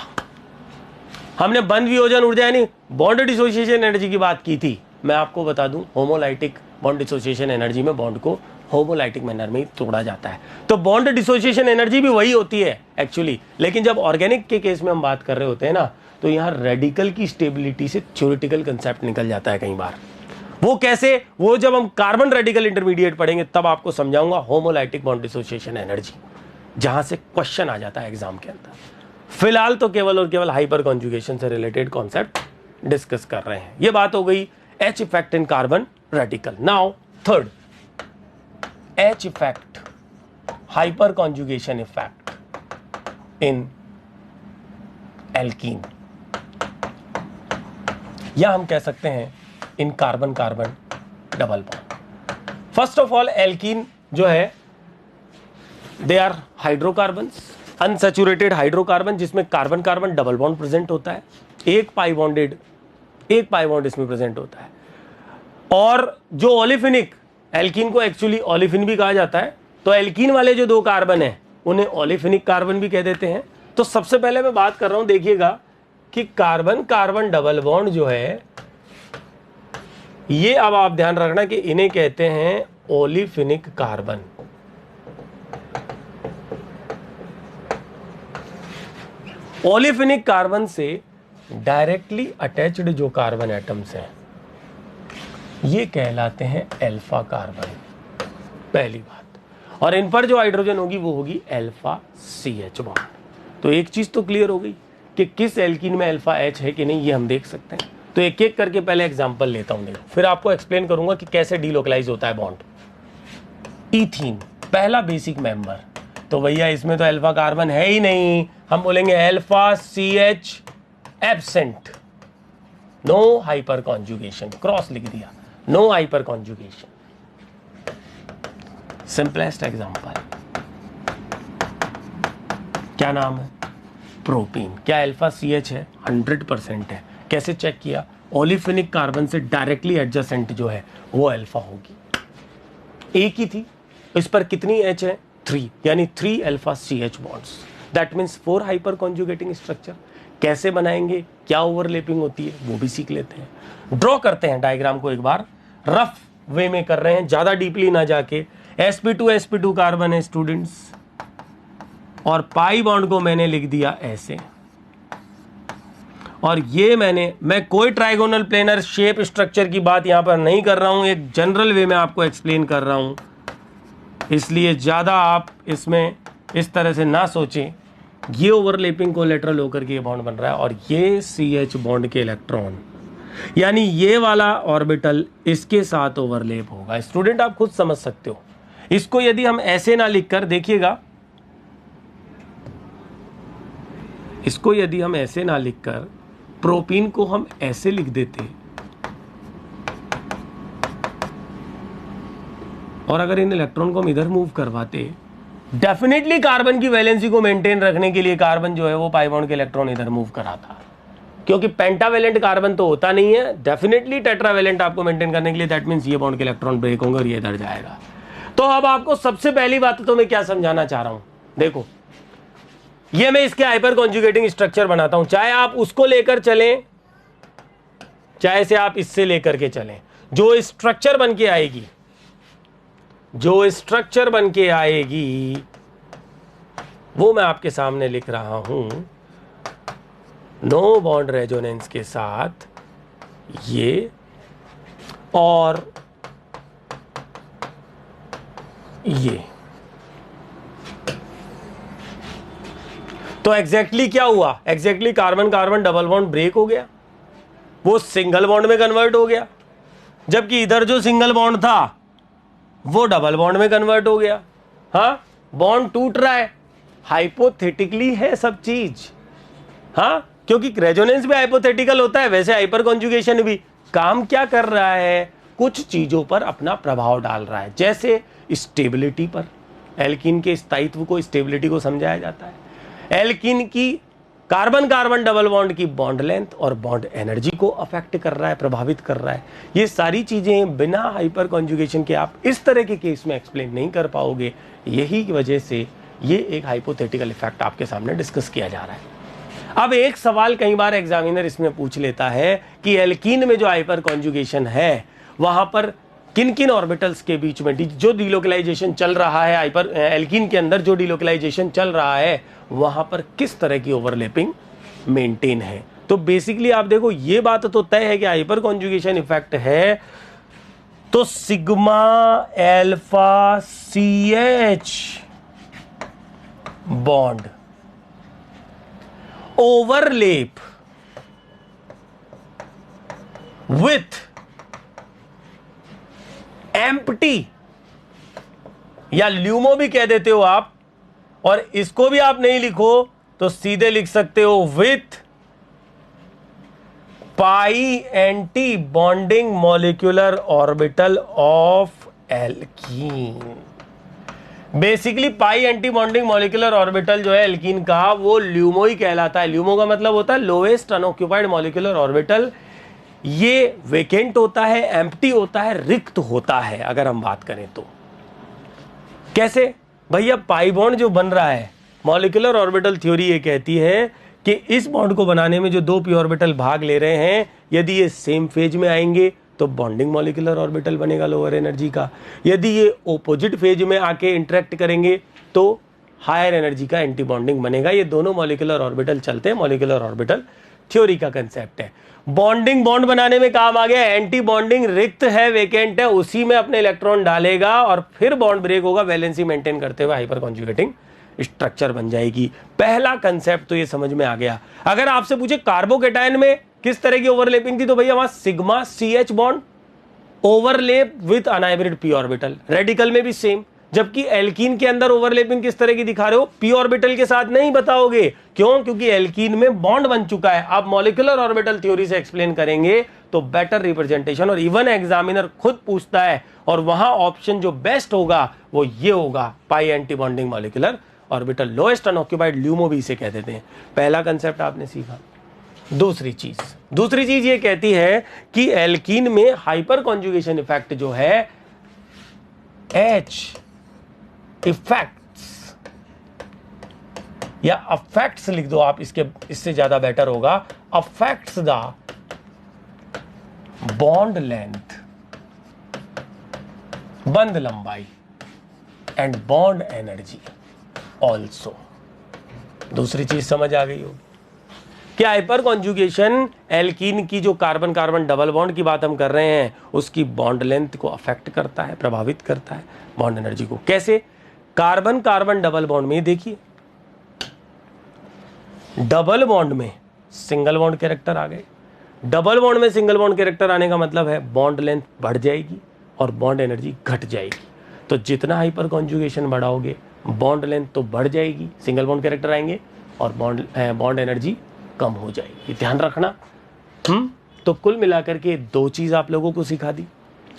A: हमने बंध वियोजन ऊर्जा यानी बॉन्ड डिसोसिएशन एनर्जी की बात की थी। मैं आपको बता दूं, होमोलाइटिक बॉन्ड डिसोसिएशन एनर्जी में बॉन्ड को होमोलाइटिक मैनर में ही तोड़ा जाता है, तो बॉन्ड डिसोसिएशन एनर्जी भी वही होती है एक्चुअली। लेकिन जब ऑर्गेनिक के केस में हम बात कर रहे होते हैं ना, तो यहाँ रेडिकल की स्टेबिलिटी से थ्योरेटिकल कंसेप्ट निकल जाता है कई बार। वो कैसे, वो जब हम कार्बन रेडिकल इंटरमीडिएट पढ़ेंगे तब आपको समझाऊंगा होमोलाइटिक बॉन्ड डिसोसिएशन एनर्जी, जहां से क्वेश्चन आ जाता है एग्जाम के अंदर। फिलहाल तो केवल और केवल हाइपर कॉन्जुगेशन से रिलेटेड कॉन्सेप्ट डिस्कस कर रहे हैं। ये बात हो गई H effect in carbon radical. Now third, H effect, hyperconjugation effect in alkene, या हम कह सकते हैं in carbon carbon double bond. First of all, alkene जो है they are hydrocarbons, unsaturated hydrocarbon, जिसमें carbon carbon double bond present होता है, एक पाई बॉन्ड इसमें प्रेजेंट होता है। और जो ओलिफिनिक, एल्कीन को एक्चुअली ओलिफिन भी कहा जाता है, तो एल्कीन वाले जो 2 कार्बन हैं उन्हें ओलिफिनिक कार्बन भी कह देते हैं। तो सबसे पहले मैं बात कर रहा हूं, देखिएगा कि कार्बन कार्बन डबल बॉन्ड जो है, ये अब आप ध्यान रखना कि इन्हें कहते हैं ओलिफिनिक कार्बन। ओलिफिनिक कार्बन से डायरेक्टली अटैच्ड जो कार्बन एटम्स हैं ये कहलाते हैं अल्फा कार्बन, पहली बात। और इन पर जो हाइड्रोजन होगी वो होगी अल्फा सी एच बॉन्ड। तो एक चीज तो क्लियर हो गई कि किस एल्कीन में अल्फा एच है कि नहीं, ये हम देख सकते हैं। तो एक एक करके पहले एग्जांपल लेता हूं, देखो, फिर आपको एक्सप्लेन करूंगा कि कैसे डीलोकलाइज होता है बॉन्ड। ईथीन, पहला बेसिक मेंबर, तो भैया इसमें तो अल्फा कार्बन है ही नहीं, हम बोलेंगे alpha C H absent, no hyperconjugation, cross लिख दिया, no hyperconjugation. Simplest example, क्या नाम है, प्रोपीन। क्या अल्फा सी एच है? 100% है। कैसे चेक किया? ओलिफिनिक कार्बन से डायरेक्टली एडजेसेंट जो है वो अल्फा होगी, एक ही थी, इस पर कितनी एच है? 3, यानी 3 alpha C H bonds, that means 4 hyperconjugating structure. कैसे बनाएंगे, क्या ओवरलैपिंग होती है, वो भी सीख लेते हैं। ड्रॉ करते हैं डायग्राम को, एक बार रफ वे में कर रहे हैं, ज्यादा डीपली ना जाके। sp2 कार्बन है स्टूडेंट्स, और पाई बॉन्ड को मैंने लिख दिया ऐसे, और ये मैं कोई ट्राइगोनल प्लेनर शेप स्ट्रक्चर की बात यहां पर नहीं कर रहा हूं, एक जनरल वे में आपको एक्सप्लेन कर रहा हूं, इसलिए ज्यादा आप इसमें इस तरह से ना सोचें। ये ओवरलैपिंग कोलेटरल होकर के ये बॉन्ड बन रहा है, और ये सी एच बॉन्ड के इलेक्ट्रॉन, यानी ये वाला ऑर्बिटल इसके साथ ओवरलैप होगा। स्टूडेंट आप खुद समझ सकते हो, इसको यदि हम ऐसे ना लिखकर, देखिएगा, इसको यदि हम ऐसे ना लिखकर प्रोपीन को हम ऐसे लिख देते, और अगर इन इलेक्ट्रॉन को हम इधर मूव करवाते, डेफिनेटली कार्बन की वैलेंसी को मेंटेन रखने के लिए कार्बन जो है वो पाई बॉन्ड के इलेक्ट्रॉन इधर मूव कराता, क्योंकि पेंटावेलेंट कार्बन तो होता नहीं है, डेफिनेटली टेट्रावेलेंट आपको मेंटेन करने के लिए, दैट मींस ये बॉन्ड के इलेक्ट्रॉन ब्रेक होंगे और ये इधर जाएगा। तो अब आपको सबसे पहली बात तो मैं क्या समझाना चाह रहा हूं, देखो, ये मैं इसके हाइपर कॉन्जुगेटिंग स्ट्रक्चर बनाता हूं, चाहे आप उसको लेकर चलें, चाहे से आप इससे लेकर के चलें, जो स्ट्रक्चर बन के आएगी, वो मैं आपके सामने लिख रहा हूं। नो बॉन्ड रेजोनेंस के साथ ये, और ये तो एग्जैक्टली क्या हुआ, exactly carbon carbon double bond break हो गया, वो सिंगल बॉन्ड में कन्वर्ट हो गया, जबकि इधर जो सिंगल बॉन्ड था वो डबल बॉन्ड में कन्वर्ट हो गया। हाँ, बॉन्ड टूट रहा है, हाइपोथेटिकली है सब चीज। हाँ, क्योंकि रेजोनेंस भी हाइपोथेटिकल होता है, वैसे हाइपर कॉन्जुगेशन भी। काम क्या कर रहा है, कुछ चीजों पर अपना प्रभाव डाल रहा है, जैसे स्टेबिलिटी पर। एल्कीन के स्थायित्व को, स्टेबिलिटी को समझाया जाता है। एल्कीन की कार्बन कार्बन डबल बॉन्ड की बॉन्ड लेंथ और बॉन्ड एनर्जी को अफेक्ट कर रहा है, प्रभावित कर रहा है। ये सारी चीजें बिना हाइपर कॉन्जुगेशन के आप इस तरह के केस में एक्सप्लेन नहीं कर पाओगे। यही की वजह से ये एक हाइपोथेटिकल इफेक्ट आपके सामने डिस्कस किया जा रहा है। अब एक सवाल कई बार एग्जामिनर इसमें पूछ लेता है कि एल्कीन में जो हाइपर कॉन्जुगेशन है वहां पर किन किन ऑर्बिटल्स के बीच में जो डिलोकलाइजेशन चल रहा है, हाइपर एल्कीन के अंदर जो डिलोकलाइजेशन चल रहा है वहां पर किस तरह की ओवरलैपिंग मेंटेन है। तो बेसिकली आप देखो, ये बात तो तय है कि हाइपर कॉन्जुगेशन इफेक्ट है तो sigma alpha CH bond overlap with empty, या ल्यूमो भी कह देते हो आप, और इसको भी आप नहीं लिखो तो सीधे लिख सकते हो with pi antibonding molecular orbital of alkene. Basically pi antibonding molecular orbital जो है एल्कीन का, वो ल्यूमो ही कहलाता है। ल्यूमो का मतलब होता है लोएस्ट अनऑक्यूपाइड मॉलिक्यूलर ऑर्बिटल। ये वेकेंट होता है, एम्प्टी होता है, रिक्त होता है। अगर हम बात करें तो कैसे भैया, पाई बॉन्ड जो बन रहा है, मॉलिक्यूलर ऑर्बिटल थ्योरी ये कहती है कि इस बॉन्ड को बनाने में जो दो पी ऑर्बिटल भाग ले रहे हैं, यदि ये सेम फेज में आएंगे तो बॉन्डिंग मॉलिक्यूलर ऑर्बिटल बनेगा लोअर एनर्जी का। यदि ये ओपोजिट फेज में आके इंटरेक्ट करेंगे तो हायर एनर्जी का एंटी बॉन्डिंग बनेगा। ये दोनों मॉलिक्यूलर ऑर्बिटल चलते हैं, मॉलिक्यूलर ऑर्बिटल थ्योरी का कंसेप्ट है। बॉन्डिंग बॉन्ड बनाने में काम आ गया, एंटी बॉन्डिंग रिक्त है, वेकेंट है, उसी में अपने इलेक्ट्रॉन डालेगा और फिर बॉन्ड ब्रेक होगा, वैलेंसी मेंटेन करते हुए हाइपर कॉन्जुगेटिंग स्ट्रक्चर बन जाएगी। पहला कंसेप्ट तो ये समझ में आ गया। अगर आपसे पूछे कार्बोकेटायन में किस तरह की ओवरलैपिंग थी, तो भैया वहां sigma CH bond overlap with unhybrid P orbital, radical में भी सेम। जबकि एल्कीन के अंदर ओवरलैपिंग किस तरह की दिखा रहे हो, पी ऑर्बिटल के साथ नहीं बताओगे। क्यों? क्योंकि एल्कीन में बॉन्ड बन चुका है। आप मॉलिक्यूलर ऑर्बिटल थ्योरी से एक्सप्लेन करेंगे तो बेटर रिप्रेजेंटेशन, और इवन एग्जामिनर खुद पूछता है और वहां ऑप्शन जो बेस्ट होगा वो ये होगा, pi antibonding molecular orbital, lowest unoccupied, LUMO भी इसे कह देते हैं। पहला कंसेप्ट आपने सीखा। दूसरी चीज ये कहती है कि एल्कीन में हाइपर कॉन्जुगेशन इफेक्ट जो है, H इफेक्ट्स या अफेक्ट्स लिख दो आप, इससे ज्यादा बेटर होगा, अफेक्ट्स द बॉन्ड लेंथ, बंध लंबाई एंड बॉन्ड एनर्जी ऑल्सो। दूसरी चीज समझ आ गई होगी कि हाइपर कॉन्जुगेशन एल्कीन की जो कार्बन कार्बन डबल बॉन्ड की बात हम कर रहे हैं, उसकी बॉन्ड लेंथ को अफेक्ट करता है, प्रभावित करता है, बॉन्ड एनर्जी को। कैसे? कार्बन कार्बन डबल बॉन्ड में देखिए, डबल बॉन्ड में सिंगल बॉन्ड कैरेक्टर आ गए। डबल बॉन्ड में सिंगल बॉन्ड कैरेक्टर आने का मतलब है बॉन्ड लेंथ बढ़ जाएगी और बॉन्ड एनर्जी घट जाएगी। तो जितना हाइपर कॉन्जुगेशन बढ़ाओगे बॉन्ड लेंथ तो बढ़ जाएगी, सिंगल बॉन्ड कैरेक्टर आएंगे और बॉन्ड एनर्जी कम हो जाएगी। ध्यान रखना। तो कुल मिलाकर के दो चीज आप लोगों को सिखा दी।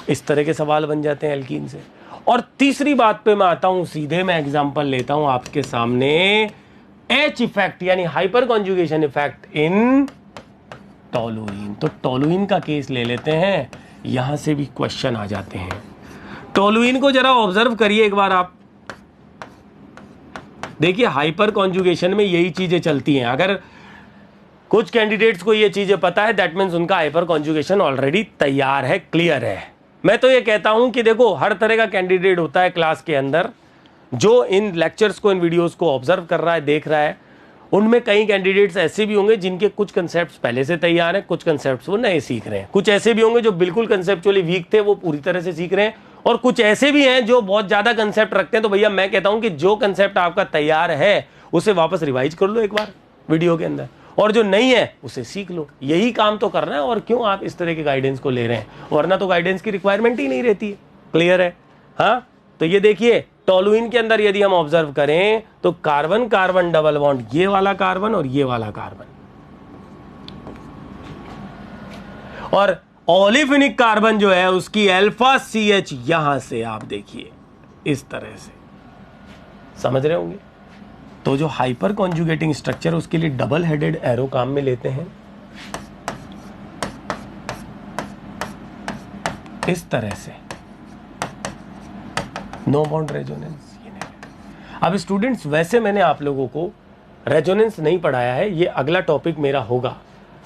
A: इस तरह के सवाल बन जाते हैं एल्कीन से। और तीसरी बात पे मैं आता हूं, सीधे मैं एग्जांपल लेता हूं आपके सामने, H इफेक्ट यानी हाइपर कॉन्जुगेशन इफेक्ट इन टोलुइन। तो टोलुइन का केस ले लेते हैं, यहां से भी क्वेश्चन आ जाते हैं। टोलुइन को जरा ऑब्जर्व करिए एक बार आप। देखिए हाइपर कॉन्जुगेशन में यही चीजें चलती हैं। अगर कुछ कैंडिडेट्स को ये चीजें पता है, दैट मीन्स उनका हाइपर कॉन्जुगेशन ऑलरेडी तैयार है, क्लियर है। मैं तो ये कहता हूं कि देखो, हर तरह का कैंडिडेट होता है क्लास के अंदर, जो इन लेक्चर्स को, इन वीडियोस को ऑब्जर्व कर रहा है, देख रहा है। उनमें कई कैंडिडेट्स ऐसे भी होंगे जिनके कुछ कंसेप्ट्स पहले से तैयार हैं, कुछ कंसेप्ट्स वो नए सीख रहे हैं। कुछ ऐसे भी होंगे जो बिल्कुल कंसेप्चुअली वीक थे, वो पूरी तरह से सीख रहे हैं। और कुछ ऐसे भी हैं जो बहुत ज्यादा कंसेप्ट रखते हैं। तो भैया मैं कहता हूं कि जो कंसेप्ट आपका तैयार है उसे वापस रिवाइज कर लो एक बार वीडियो के अंदर, और जो नहीं है उसे सीख लो। यही काम तो करना है, और क्यों आप इस तरह के गाइडेंस को ले रहे हैं, वरना तो गाइडेंस की रिक्वायरमेंट ही नहीं रहती है। क्लियर है? हाँ, तो ये देखिए टोलुइन के अंदर यदि हम ऑब्जर्व करें तो कार्बन कार्बन डबल बॉन्ड, ये वाला कार्बन और ये वाला कार्बन, और ओलिफिनिक कार्बन जो है उसकी अल्फा CH यहां से आप देखिए इस तरह से, समझ रहे होंगे। तो जो हाइपर कॉन्जुगेटिंग स्ट्रक्चर उसके लिए डबल हेडेड एरो काम में लेते हैं इस तरह से, नो बॉन्ड रेजोनेंस। अब स्टूडेंट्स वैसे मैंने आप लोगों को रेजोनेंस नहीं पढ़ाया है, ये अगला टॉपिक मेरा होगा,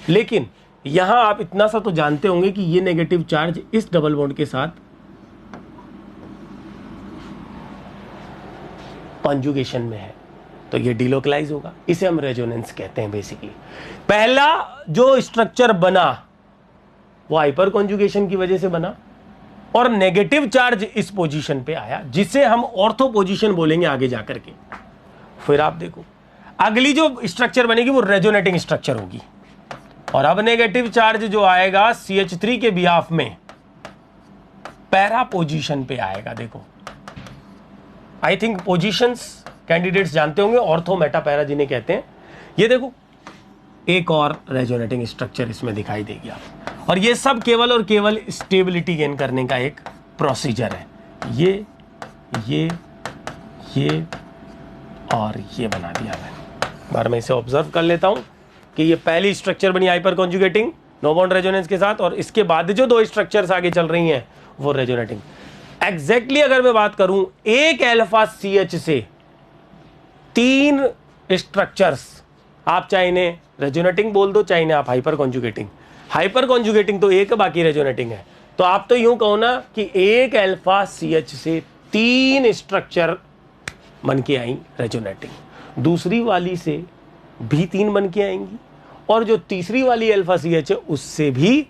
A: लेकिन यहां आप इतना सा तो जानते होंगे कि ये नेगेटिव चार्ज इस डबल बॉन्ड के साथ कॉन्जुगेशन में है, तो ये डिलोकलाइज होगा, इसे हम रेजोनेंस कहते हैं। बेसिकली पहला जो स्ट्रक्चर बना वो हाइपर कॉन्जुगेशन की वजह से बना, और नेगेटिव चार्ज इस पोजीशन पे आया, जिसे हम ऑर्थो पोजीशन बोलेंगे आगे जाकर के। फिर आप देखो अगली जो स्ट्रक्चर बनेगी वो रेजोनेटिंग स्ट्रक्चर होगी, और अब नेगेटिव चार्ज जो आएगा CH3 के बिहाफ में पैरा पोजीशन पे आएगा। देखो आई थिंक पोजीशंस कैंडिडेट्स जानते होंगे, ऑर्थो मेटा पैरा जिन्हें कहते हैं। ये देखो एक और रेजोनेटिंग स्ट्रक्चर इसमें दिखाई देगी आप, और ये सब केवल और केवल स्टेबिलिटी गेन करने का एक प्रोसीजर है। ये और ये बना दिया मैंने। बार मैं इसे ऑब्जर्व कर लेता हूं कि ये पहली स्ट्रक्चर बनी hyperconjugating no bond resonance के साथ, और इसके बाद जो दो स्ट्रक्चर्स आगे चल रही हैं वो रेजोनेटिंग। एग्जैक्टली अगर मैं बात करूं, एक अल्फा CH से 3 स्ट्रक्चर्स, आप चाहे इन्हें रेजोनेटिंग बोल दो, चाहे इन्हें आप हाइपर कॉन्जुगेटिंग। हाइपर कॉन्जुगेटिंग तो एक, बाकी रेजोनेटिंग है। तो आप तो यूं कहो ना कि एक अल्फा CH से 3 स्ट्रक्चर बन के आई रेजोनेटिंग, दूसरी वाली से भी 3 बन के आएंगी, और जो तीसरी वाली अल्फा CH है उससे भी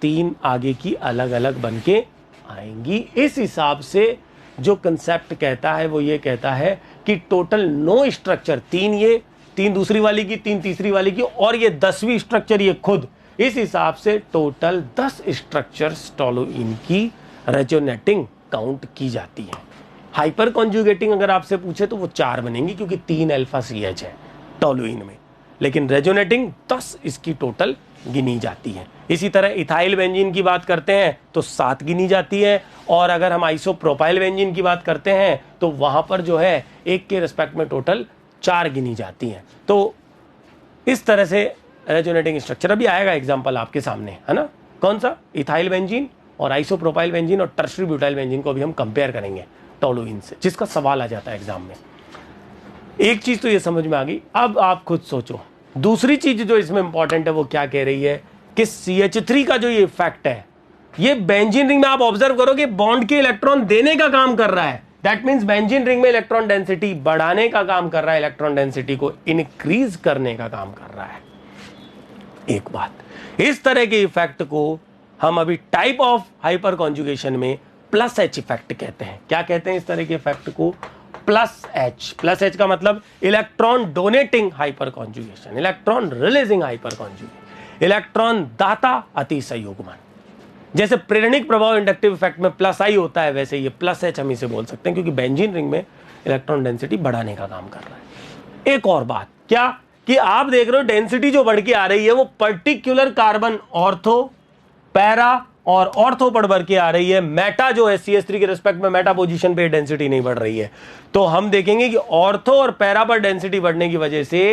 A: 3 आगे की अलग अलग बन के आएंगी। इस हिसाब से जो कंसेप्ट कहता है वो ये कहता है कि टोटल 9 स्ट्रक्चर, 3 ये, 3 दूसरी वाली की, 3 तीसरी वाली की, और ये 10वीं स्ट्रक्चर ये खुद, इस हिसाब से टोटल 10 स्ट्रक्चर्स टोलुइन की रेजोनेटिंग काउंट की जाती है। हाइपर कॉन्जुगेटिंग अगर आपसे पूछे तो वो 4 बनेंगी, क्योंकि 3 अल्फा CH है टोलुइन में, लेकिन रेजोनेटिंग 10 इसकी टोटल गिनी जाती है। इसी तरह इथाइल बेंजीन की बात करते हैं तो 7 गिनी जाती है, और अगर हम आइसोप्रोपाइल बेंजीन की बात करते हैं तो वहां पर जो है एक के रिस्पेक्ट में टोटल 4 गिनी जाती हैं। तो इस तरह से रेजोनेटिंग स्ट्रक्चर अभी आएगा एग्जांपल आपके सामने, है ना। कौन सा? इथाइल बेंजीन और आइसोप्रोपाइल बेंजीन और टर्शरी ब्यूटाइल बेंजीन को भी हम कंपेयर करेंगे टोलुइन से, जिसका सवाल आ जाता है एग्जाम में। एक चीज तो ये समझ में आ गई। अब आप खुद सोचो, दूसरी चीज जो इसमें इंपॉर्टेंट है वो क्या कह रही है कि CH3 का जो ये इफेक्ट है, ये बेंजीन रिंग में आप ऑब्जर्व करो कि बॉन्ड के इलेक्ट्रॉन देने का काम कर रहा है। दैट मींस बेंजीन रिंग में इलेक्ट्रॉन डेंसिटी बढ़ाने का काम कर रहा है, इलेक्ट्रॉन डेंसिटी को इंक्रीज करने का काम कर रहा है। एक बात, इस तरह के इफेक्ट को हम अभी टाइप ऑफ हाइपर कॉन्जुगेशन में प्लस H इफेक्ट कहते हैं। क्या कहते हैं इस तरह के इफेक्ट को? Plus H। प्लस H का मतलब electron donating hyper conjugation, electron releasing hyper conjugation, electron दाता अति संयुग्मन। जैसे प्रेरणिक प्रभाव इंडक्टिव इफेक्ट में प्लस I होता है, वैसे ये प्लस H हम इसे बोल सकते हैं, क्योंकि बेंजीन रिंग में इलेक्ट्रॉन डेंसिटी बढ़ाने का काम कर रहा है। एक और बात क्या कि आप देख रहे हो डेंसिटी जो बढ़ के आ रही है वो पर्टिकुलर कार्बन ऑर्थो, पैरा और ऑर्थो पर बढ़ के आ रही है। मेटा जो है CH3 के रिस्पेक्ट में मेटा पोजीशन पे डेंसिटी नहीं बढ़ रही है। तो हम देखेंगे कि ऑर्थो और पैरा पर डेंसिटी बढ़ने की वजह से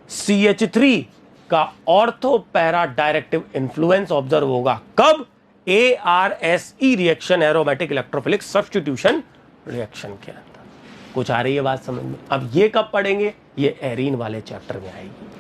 A: CH3 का ortho para directive influence observe होगा। कब? ARSE reaction, aromatic electrophilic substitution reaction के अंदर। कुछ आ रही है बात समझ में? अब ये कब पढ़ेंगे? ये एरीन वाले चैप्टर में आएगी।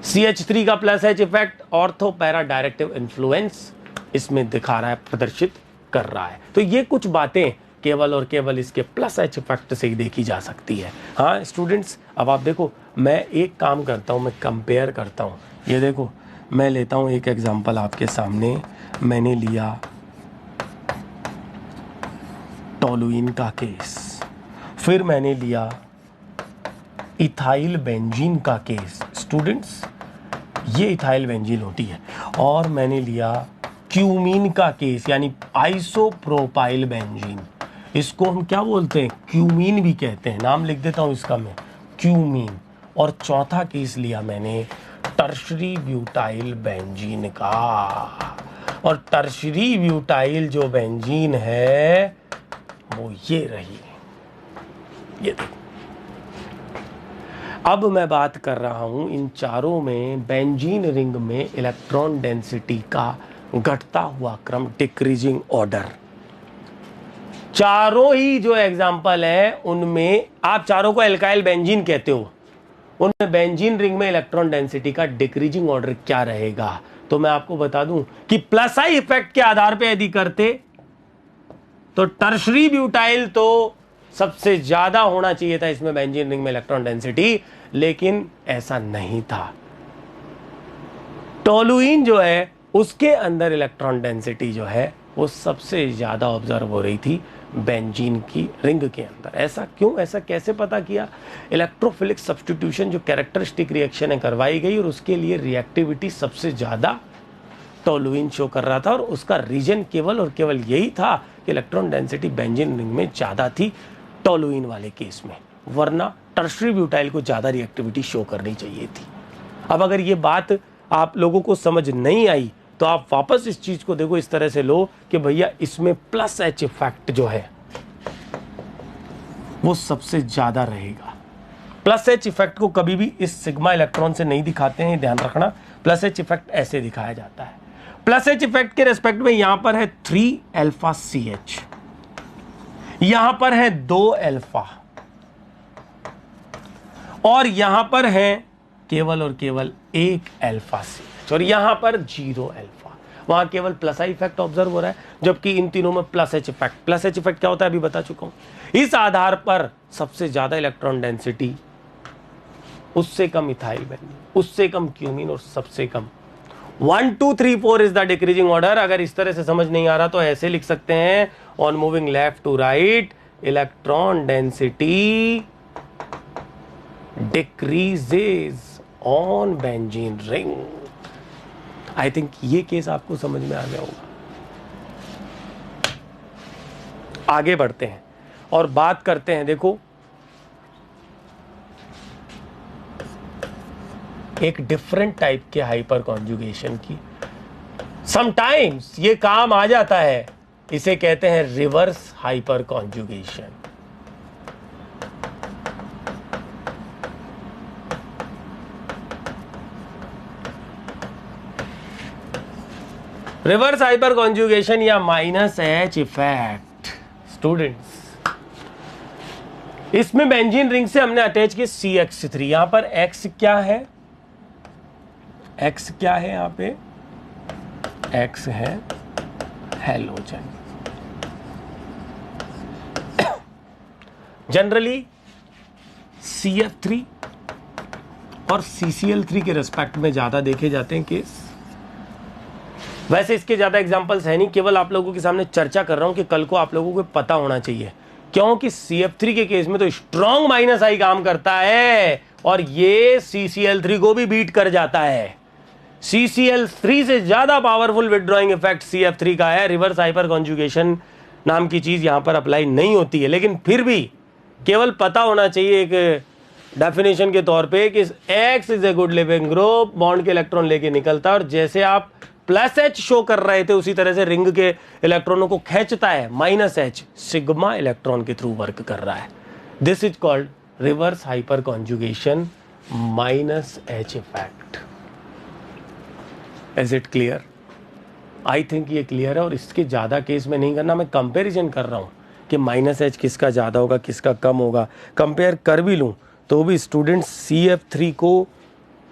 A: CH3 का plus H effect ortho para directive influence इसमें दिखा रहा है, प्रदर्शित कर रहा है। तो ये कुछ बातें केवल और केवल इसके प्लस H इफेक्ट से ही देखी जा सकती है। हाँ स्टूडेंट्स, अब आप देखो, मैं एक काम करता हूँ, मैं कंपेयर करता हूँ। ये देखो, मैं लेता हूँ एक एग्जांपल आपके सामने। मैंने लिया टोलुइन का केस, फिर मैंने लिया इथाइल बेंजीन का केस, स्टूडेंट्स ये इथाइल बेंजीन होती है, और मैंने लिया क्यूमीन का केस यानी आइसोप्रोपाइल बेंजीन, इसको हम क्या बोलते हैं, क्यूमीन भी कहते हैं, नाम लिख देता हूं इसका मैं, क्यूमीन। और चौथा केस लिया मैंने टर्शरी ब्यूटाइल बेंजीन का, और टर्शरी ब्यूटाइल जो बेंजीन है वो ये रही, ये देखो। अब मैं बात कर रहा हूं इन चारों में बेंजीन रिंग में इलेक्ट्रॉन डेंसिटी का घटता हुआ क्रम, डिक्रीजिंग ऑर्डर। चारों ही जो एग्जाम्पल है उनमें आप चारों को एल्काइल बेंजीन कहते हो, उनमें बेंजीन रिंग में इलेक्ट्रॉन डेंसिटी का डिक्रीजिंग ऑर्डर क्या रहेगा। तो मैं आपको बता दूं कि प्लस आई इफेक्ट के आधार पे यदि करते तो टर्शरी ब्यूटाइल तो सबसे ज्यादा होना चाहिए था इसमें बेंजीन रिंग में इलेक्ट्रॉन डेंसिटी, लेकिन ऐसा नहीं था। टोलुइन जो है उसके अंदर इलेक्ट्रॉन डेंसिटी जो है वो सबसे ज्यादा ऑब्जर्व हो रही थी बेंजीन की रिंग के अंदर। ऐसा क्यों, ऐसा कैसे पता किया? इलेक्ट्रोफिलिक सब्स्टिट्यूशन जो कैरेक्टरिस्टिक रिएक्शन है करवाई गई और उसके लिए रिएक्टिविटी सबसे ज्यादा टोलुइन शो कर रहा था, और उसका रीजन केवल और केवल यही था कि इलेक्ट्रॉन डेंसिटी बेंजीन रिंग में ज्यादा थी टोलुइन वाले केस में, वरना टर्शरी ब्यूटाइल को ज्यादा रिएक्टिविटी शो करनी चाहिए थी। अब अगर ये बात आप लोगों को समझ नहीं आई तो आप वापस इस चीज को देखो, इस तरह से लो कि भैया इसमें प्लस एच इफेक्ट जो है वो सबसे ज्यादा रहेगा। प्लस एच इफेक्ट को कभी भी इस सिग्मा इलेक्ट्रॉन से नहीं दिखाते हैं, ध्यान रखना। प्लस एच इफेक्ट ऐसे दिखाया जाता है। प्लस एच इफेक्ट के रेस्पेक्ट में यहां पर है 3 अल्फा CH, यहां पर है 2 अल्फा, और यहां पर है केवल और केवल 1 अल्फा CH, और यहां पर 0 अल्फा। वहां केवल प्लस आई इफेक्ट ऑब्जर्व हो रहा है, जबकि इन तीनों में plus H effect. Plus H effect क्या होता है अभी बता चुका हूं। इस आधार पर सबसे ज्यादा इलेक्ट्रॉन डेंसिटी, उससे कम इथाइल बेंजीन, उससे कम क्यूमीन, और सबसे कम 1 2 3 4 इज द डिक्रीजिंग ऑर्डर। अगर इस तरह से समझ नहीं आ रहा तो ऐसे लिख सकते हैं, on moving left to right electron density decreases on benzene ring. I think ये केस आपको समझ में आ गया होगा। आगे बढ़ते हैं और बात करते हैं, देखो एक डिफरेंट टाइप के हाइपर कॉन्जुगेशन की। समटाइम्स ये काम आ जाता है, इसे कहते हैं reverse hyper conjugation. Reverse hyper conjugation या माइनस एच इफेक्ट। स्टूडेंट्स, इसमें बेंजीन रिंग से हमने अटैच किया CH3। यहां पर X क्या है, X क्या है, यहां पे X है हैलोजन। जनरली CF3 और CCl3 के रेस्पेक्ट में ज्यादा देखे जाते हैं केस। वैसे इसके ज्यादा एग्जांपल्स है नहीं, केवल आप लोगों के सामने चर्चा कर रहा हूं कि कल को आप लोगों को पता होना चाहिए, क्योंकि CF3 के केस में तो स्ट्रॉन्ग माइनस आई काम करता है और ये CCl3 को भी बीट कर जाता है। CCl3 से ज्यादा पावरफुल विथड्रॉइंग इफेक्ट CF3 का है। रिवर्स हाइपर कॉन्जुगेशन नाम की चीज यहां पर अप्लाई नहीं होती है, लेकिन फिर भी केवल पता होना चाहिए एक डेफिनेशन के तौर पे कि X is a good leaving group, bond के इलेक्ट्रॉन लेके निकलता है, और जैसे आप प्लस एच शो कर रहे थे उसी तरह से रिंग के इलेक्ट्रॉनों को खींचता है माइनस एच, सिग्मा इलेक्ट्रॉन के थ्रू वर्क कर रहा है। This is called reverse hyper conjugation minus H effect. Is it clear? I think ये क्लियर है, और इसके ज्यादा केस में नहीं करना। मैं कंपैरिजन कर रहा हूं कि माइनस एच किसका ज्यादा होगा किसका कम होगा, कंपेयर कर भी लूं तो भी स्टूडेंट CF3 को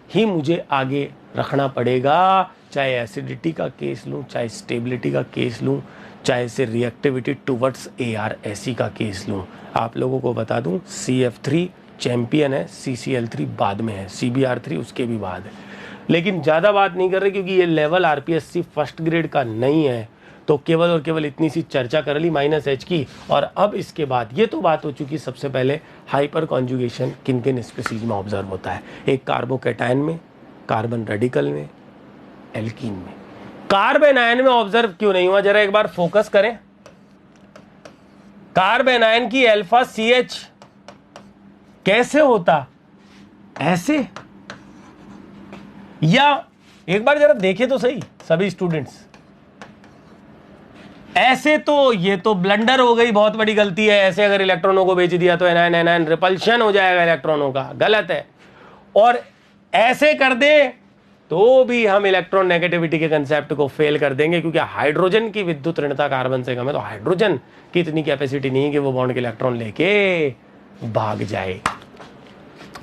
A: ही मुझे आगे रखना पड़ेगा, चाहे एसिडिटी का केस लूं, चाहे स्टेबिलिटी का केस लूं, चाहे से रिएक्टिविटी टुवर्ड्स ARSE का केस लूं। आप लोगों को बता दूं CF3 चैंपियन है, CCl3 बाद में है, CBr3 उसके भी बाद है। लेकिन ज़्यादा बात नहीं कर रहे क्योंकि ये लेवल RPSC फर्स्ट ग्रेड का नहीं है, तो केवल और केवल इतनी सी चर्चा कर ली -H की। और अब इसके बाद ये तो बात हो चुकी, सबसे पहले हाइपर कॉन्जुगेशन किन किन स्पीसीज में ऑब्जर्व होता है। एक कार्बोकैटायन में, कार्बन रेडिकल में, एल्कीन में। कार्बन आयन में ऑब्जर्व क्यों नहीं हुआ, जरा एक बार फोकस करें। कार्बन आयन की अल्फा CH कैसे होता, ऐसे, या एक बार जरा देखे तो सही सभी स्टूडेंट्स, ऐसे तो ये तो ब्लंडर हो गई, बहुत बड़ी गलती है। ऐसे अगर इलेक्ट्रॉनों को भेज दिया तो एनायन एनायन रिपल्शन हो जाएगा इलेक्ट्रॉनों का, गलत है। और ऐसे कर दे तो भी हम इलेक्ट्रॉन नेगेटिविटी के कंसेप्ट को फेल कर देंगे, क्योंकि हाइड्रोजन की विद्युत ऋणता कार्बन से कम है, तो हाइड्रोजन की इतनी कैपेसिटी नहीं है कि वो बॉन्ड के इलेक्ट्रॉन लेके भाग जाए।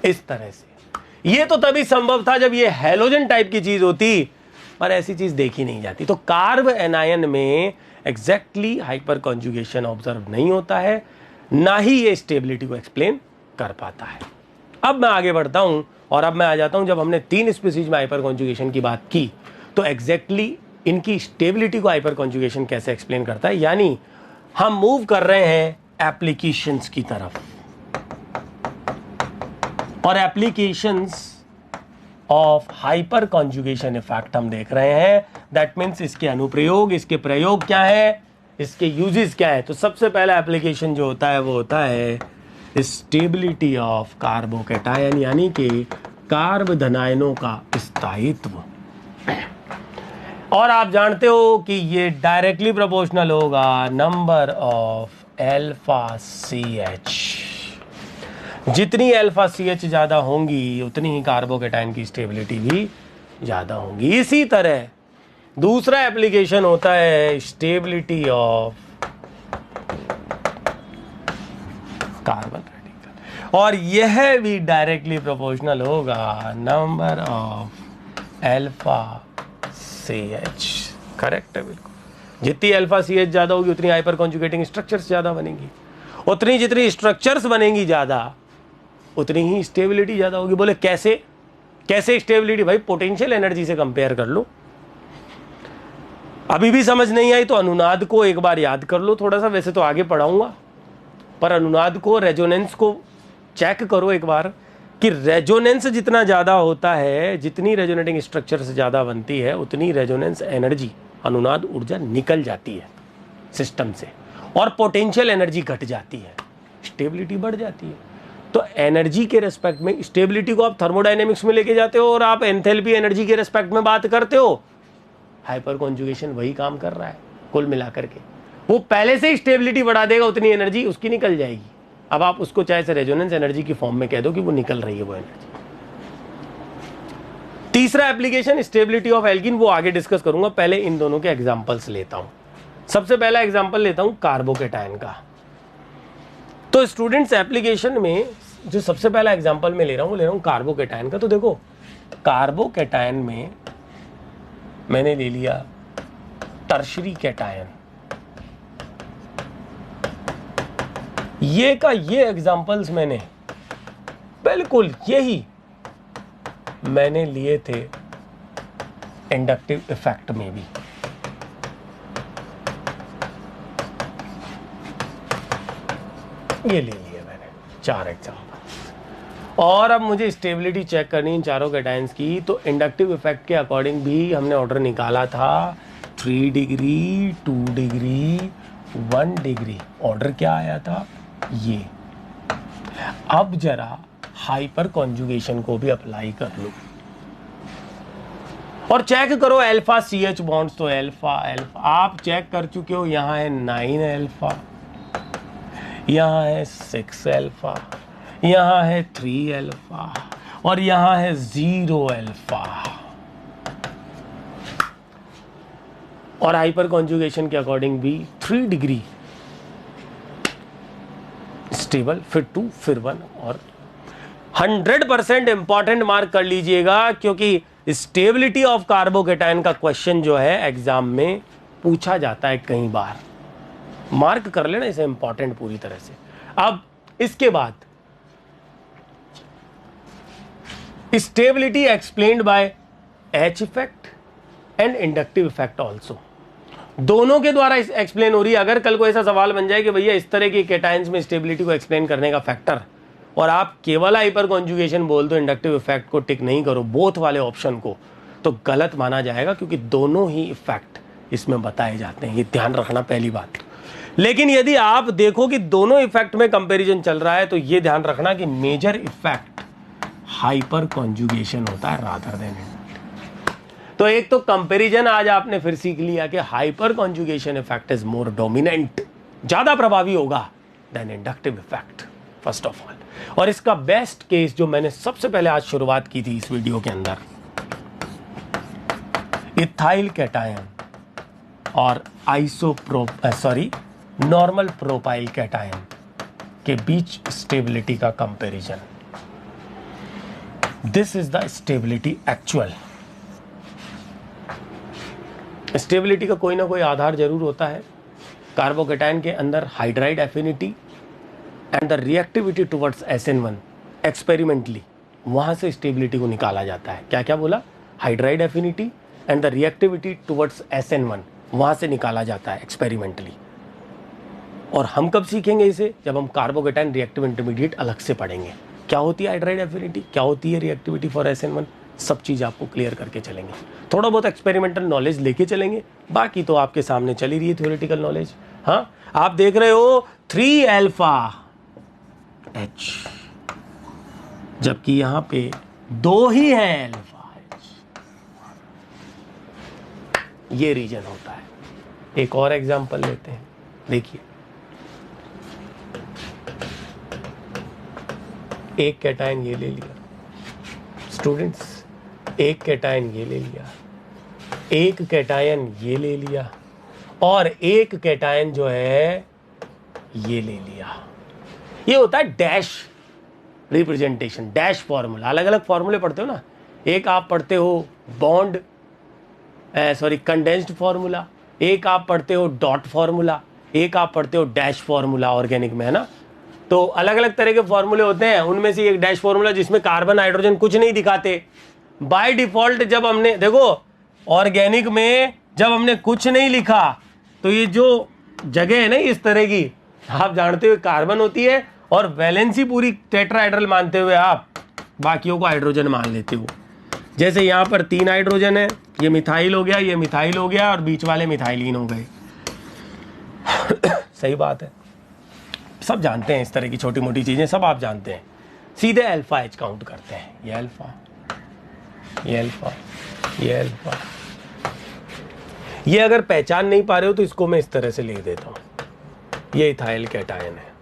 A: इस तरह से ये तो तभी संभव था जब ये हैलोजन टाइप की चीज होती, पर ऐसी चीज देखी नहीं जाती। तो कार्ब एनायन में एग्जैक्टली हाइपर कॉन्जुगेशन ऑब्जर्व नहीं होता है, ना ही ये स्टेबिलिटी को एक्सप्लेन कर पाता है। अब मैं आगे बढ़ता हूं और अब मैं आ जाता हूं, जब हमने 3 स्पीसीज में हाइपर कॉन्जुगेशन की बात की, तो एग्जैक्टली इनकी स्टेबिलिटी को हाइपर कॉन्जुगेशन कैसे एक्सप्लेन करता है। यानी हम मूव कर रहे हैं एप्लीकेशंस की तरफ, और applications of hyper conjugation effect हम देख रहे हैं। दैट मीन्स इसके अनुप्रयोग, इसके प्रयोग क्या है, इसके यूजेस क्या है। तो सबसे पहला एप्लीकेशन जो होता है वो होता है स्टेबिलिटी ऑफ कार्बोकैटायन, यानी कि कार्ब धनायनों का स्थायित्व। और आप जानते हो कि ये डायरेक्टली प्रोपोर्शनल होगा नंबर ऑफ अल्फा CH। जितनी अल्फा CH ज्यादा होंगी उतनी ही कार्बोकैटायन की स्टेबिलिटी भी ज्यादा होगी। इसी तरह दूसरा एप्लीकेशन होता है स्टेबिलिटी ऑफ कार्बन रेडिकल, और यह भी डायरेक्टली प्रोपोर्शनल होगा number of alpha CH। Correct है बिल्कुल। जितनी अल्फा CH ज्यादा होगी उतनी हाइपर कॉन्जुगेटिंग स्ट्रक्चर्स ज्यादा बनेंगी, उतनी जितनी स्ट्रक्चर्स बनेंगी ज्यादा उतनी ही स्टेबिलिटी ज्यादा होगी। बोले कैसे, कैसे स्टेबिलिटी? भाई पोटेंशियल एनर्जी से कंपेयर कर लो। अभी भी समझ नहीं आई तो अनुनाद को एक बार याद कर लो थोड़ा सा, वैसे तो आगे पढ़ाऊंगा, पर अनुनाद को, रेजोनेंस को चेक करो एक बार कि रेजोनेंस जितना ज्यादा होता है, जितनी रेजोनेटिंग स्ट्रक्चर से ज्यादा बनती है, उतनी रेजोनेंस एनर्जी, अनुनाद ऊर्जा निकल जाती है सिस्टम से, और पोटेंशियल एनर्जी घट जाती है, स्टेबिलिटी बढ़ जाती है। तो एनर्जी के रेस्पेक्ट में स्टेबिलिटी को आप थर्मोडायनेमिक्स में लेके जाते हो और आप एंथैल्पी एनर्जी के रेस्पेक्ट में बात करते हो। हाइपर कॉन्जुगेशन वही काम कर रहा है कुल मिलाकर के। वो पहले से ही स्टेबिलिटी बढ़ा देगा, उतनी एनर्जी उसकी निकल जाएगी। अब आप उसको चाहे से रेजोनेंस एनर्जी की फॉर्म में कह दो कि वो निकल रही है वो एनर्जी। तीसरा एप्लीकेशन स्टेबिलिटी ऑफ एल्कीन, वो आगे डिस्कस करूंगा, पहले इन दोनों के एग्जांपल्स लेता हूं। सबसे पहला एग्जांपल लेता हूं कार्बोकैटायन का। तो स्टूडेंट्स एप्लीकेशन में जो सबसे पहला एग्जांपल मैं ले रहा हूं कार्बोकैटायन का। तो देखो कार्बोकैटायन में मैंने ले लिया टर्शरी कैटायन, ये का ये एग्जांपल्स मैंने बिल्कुल यही मैंने लिए थे इंडक्टिव इफेक्ट में भी। ये ले लिए मैंने 4 एग्जांपल, और अब मुझे स्टेबिलिटी चेक करनी इन चारों कैटायंस की। तो इंडक्टिव इफेक्ट के अकॉर्डिंग भी हमने ऑर्डर निकाला था 3 डिग्री, 2 डिग्री, 1 डिग्री। ऑर्डर क्या आया था ये। अब जरा हाइपर कॉन्जुगेशन को भी अप्लाई कर लो और चेक करो अल्फा CH बॉन्ड्स। तो अल्फा अल्फा आप चेक कर चुके हो, यहां है 9 अल्फा, यहां है 6 अल्फा, यहां है 3 अल्फा, और यहां है 0 अल्फा। और हाइपर कॉन्जुगेशन के अकॉर्डिंग भी 3 डिग्री स्टेबल, फिर 2, फिर 1, और 100% इंपॉर्टेंट मार्क कर लीजिएगा, क्योंकि स्टेबिलिटी ऑफ कार्बोकैटायन का क्वेश्चन जो है एग्जाम में पूछा जाता है कई बार। मार्क कर लेना इसे, इंपॉर्टेंट पूरी तरह से। अब इसके बाद stability explained bye H effect and inductive effect also. दोनों के द्वारा एक्सप्लेन हो रही है। अगर कल को ऐसा सवाल बन जाए कि भैया इस तरह की केटायंस में स्टेबिलिटी को एक्सप्लेन करने का फैक्टर, और आप केवल हाइपर कॉन्जुगेशन बोल दो, इंडक्टिव इफेक्ट को टिक नहीं करो बोथ वाले ऑप्शन को, तो गलत माना जाएगा, क्योंकि दोनों ही इफेक्ट इसमें बताए जाते हैं। ये ध्यान रखना पहली बात। लेकिन यदि आप देखो कि दोनों इफेक्ट में कंपैरिजन चल रहा है, तो ये ध्यान रखना कि मेजर इफेक्ट हाइपर कॉन्जुगेशन होता है रादर देन। तो एक तो कंपैरिजन आज आपने फिर सीख लिया कि hyperconjugation effect is more dominant, ज्यादा प्रभावी होगा than inductive effect first of all. और इसका बेस्ट केस जो मैंने सबसे पहले आज शुरुआत की थी इस वीडियो के अंदर, इथाइल कैटायन और नॉर्मल प्रोपाइल कैटायन के बीच स्टेबिलिटी का comparison. This is the stability actual. Stability का कोई ना कोई आधार जरूर होता है। कार्बोकैटायन के अंदर hydride affinity and the reactivity towards SN1 experimentally वहां से स्टेबिलिटी को निकाला जाता है। क्या क्या बोला? Hydride affinity and the reactivity towards SN1 वहां से निकाला जाता है एक्सपेरिमेंटली। और हम कब सीखेंगे इसे? जब हम कार्बोकैटायन रिएक्टिव इंटरमीडिएट अलग से पढ़ेंगे। क्या होती है हाइड्राइड एफिनिटी, क्या होती है रिएक्टिविटी फॉर SN1, सब चीज आपको क्लियर करके चलेंगे। थोड़ा बहुत एक्सपेरिमेंटल नॉलेज लेके चलेंगे, बाकी तो आपके सामने चली रही है थ्योरेटिकल नॉलेज। हाँ, आप देख रहे हो 3 अल्फा H, जबकि यहां पे 2 ही है अल्फा H। ये रीजन होता है। एक और एग्जांपल लेते हैं, देखिए एक कैटायन ये ले लिया स्टूडेंट्स, एक कैटायन ये ले लिया, एक कैटायन ये ले लिया, और एक कैटायन जो है ये ले लिया। ये होता है डैश रिप्रेजेंटेशन, डैश फॉर्मूला। अलग अलग फॉर्मूले पढ़ते हो ना, एक आप पढ़ते हो बॉन्ड कंडेंस्ड फॉर्मूला, एक आप पढ़ते हो डॉट फॉर्मूला, एक आप पढ़ते हो डैश फॉर्मूला ऑर्गेनिक में, है ना। तो अलग अलग तरह के फॉर्मूले होते हैं, उनमें से एक डैश फॉर्मूला जिसमें कार्बन हाइड्रोजन कुछ नहीं दिखाते। बाय डिफॉल्ट जब हमने देखो ऑर्गेनिक में जब हमने कुछ नहीं लिखा, तो ये जो जगह है ना इस तरह की, आप जानते हुए कार्बन होती है, और वैलेंसी पूरी टेट्राहेड्रल मानते हुए आप बाकियों को हाइड्रोजन मान लेते हो। जैसे यहाँ पर 3 हाइड्रोजन है, ये मिथाइल हो गया, ये मिथाइल हो गया, और बीच वाले मिथाइलिन हो गए। सही बात है, सब जानते हैं इस तरह की छोटी मोटी चीजें, सब आप जानते हैं। सीधे अल्फा H काउंट करते हैं, ये अल्फा, ये अल्फा, ये अल्फा। ये अगर पहचान नहीं पा रहे हो तो इसको मैं इस तरह से लिख देता हूं, ये इथाइल कैटायन है,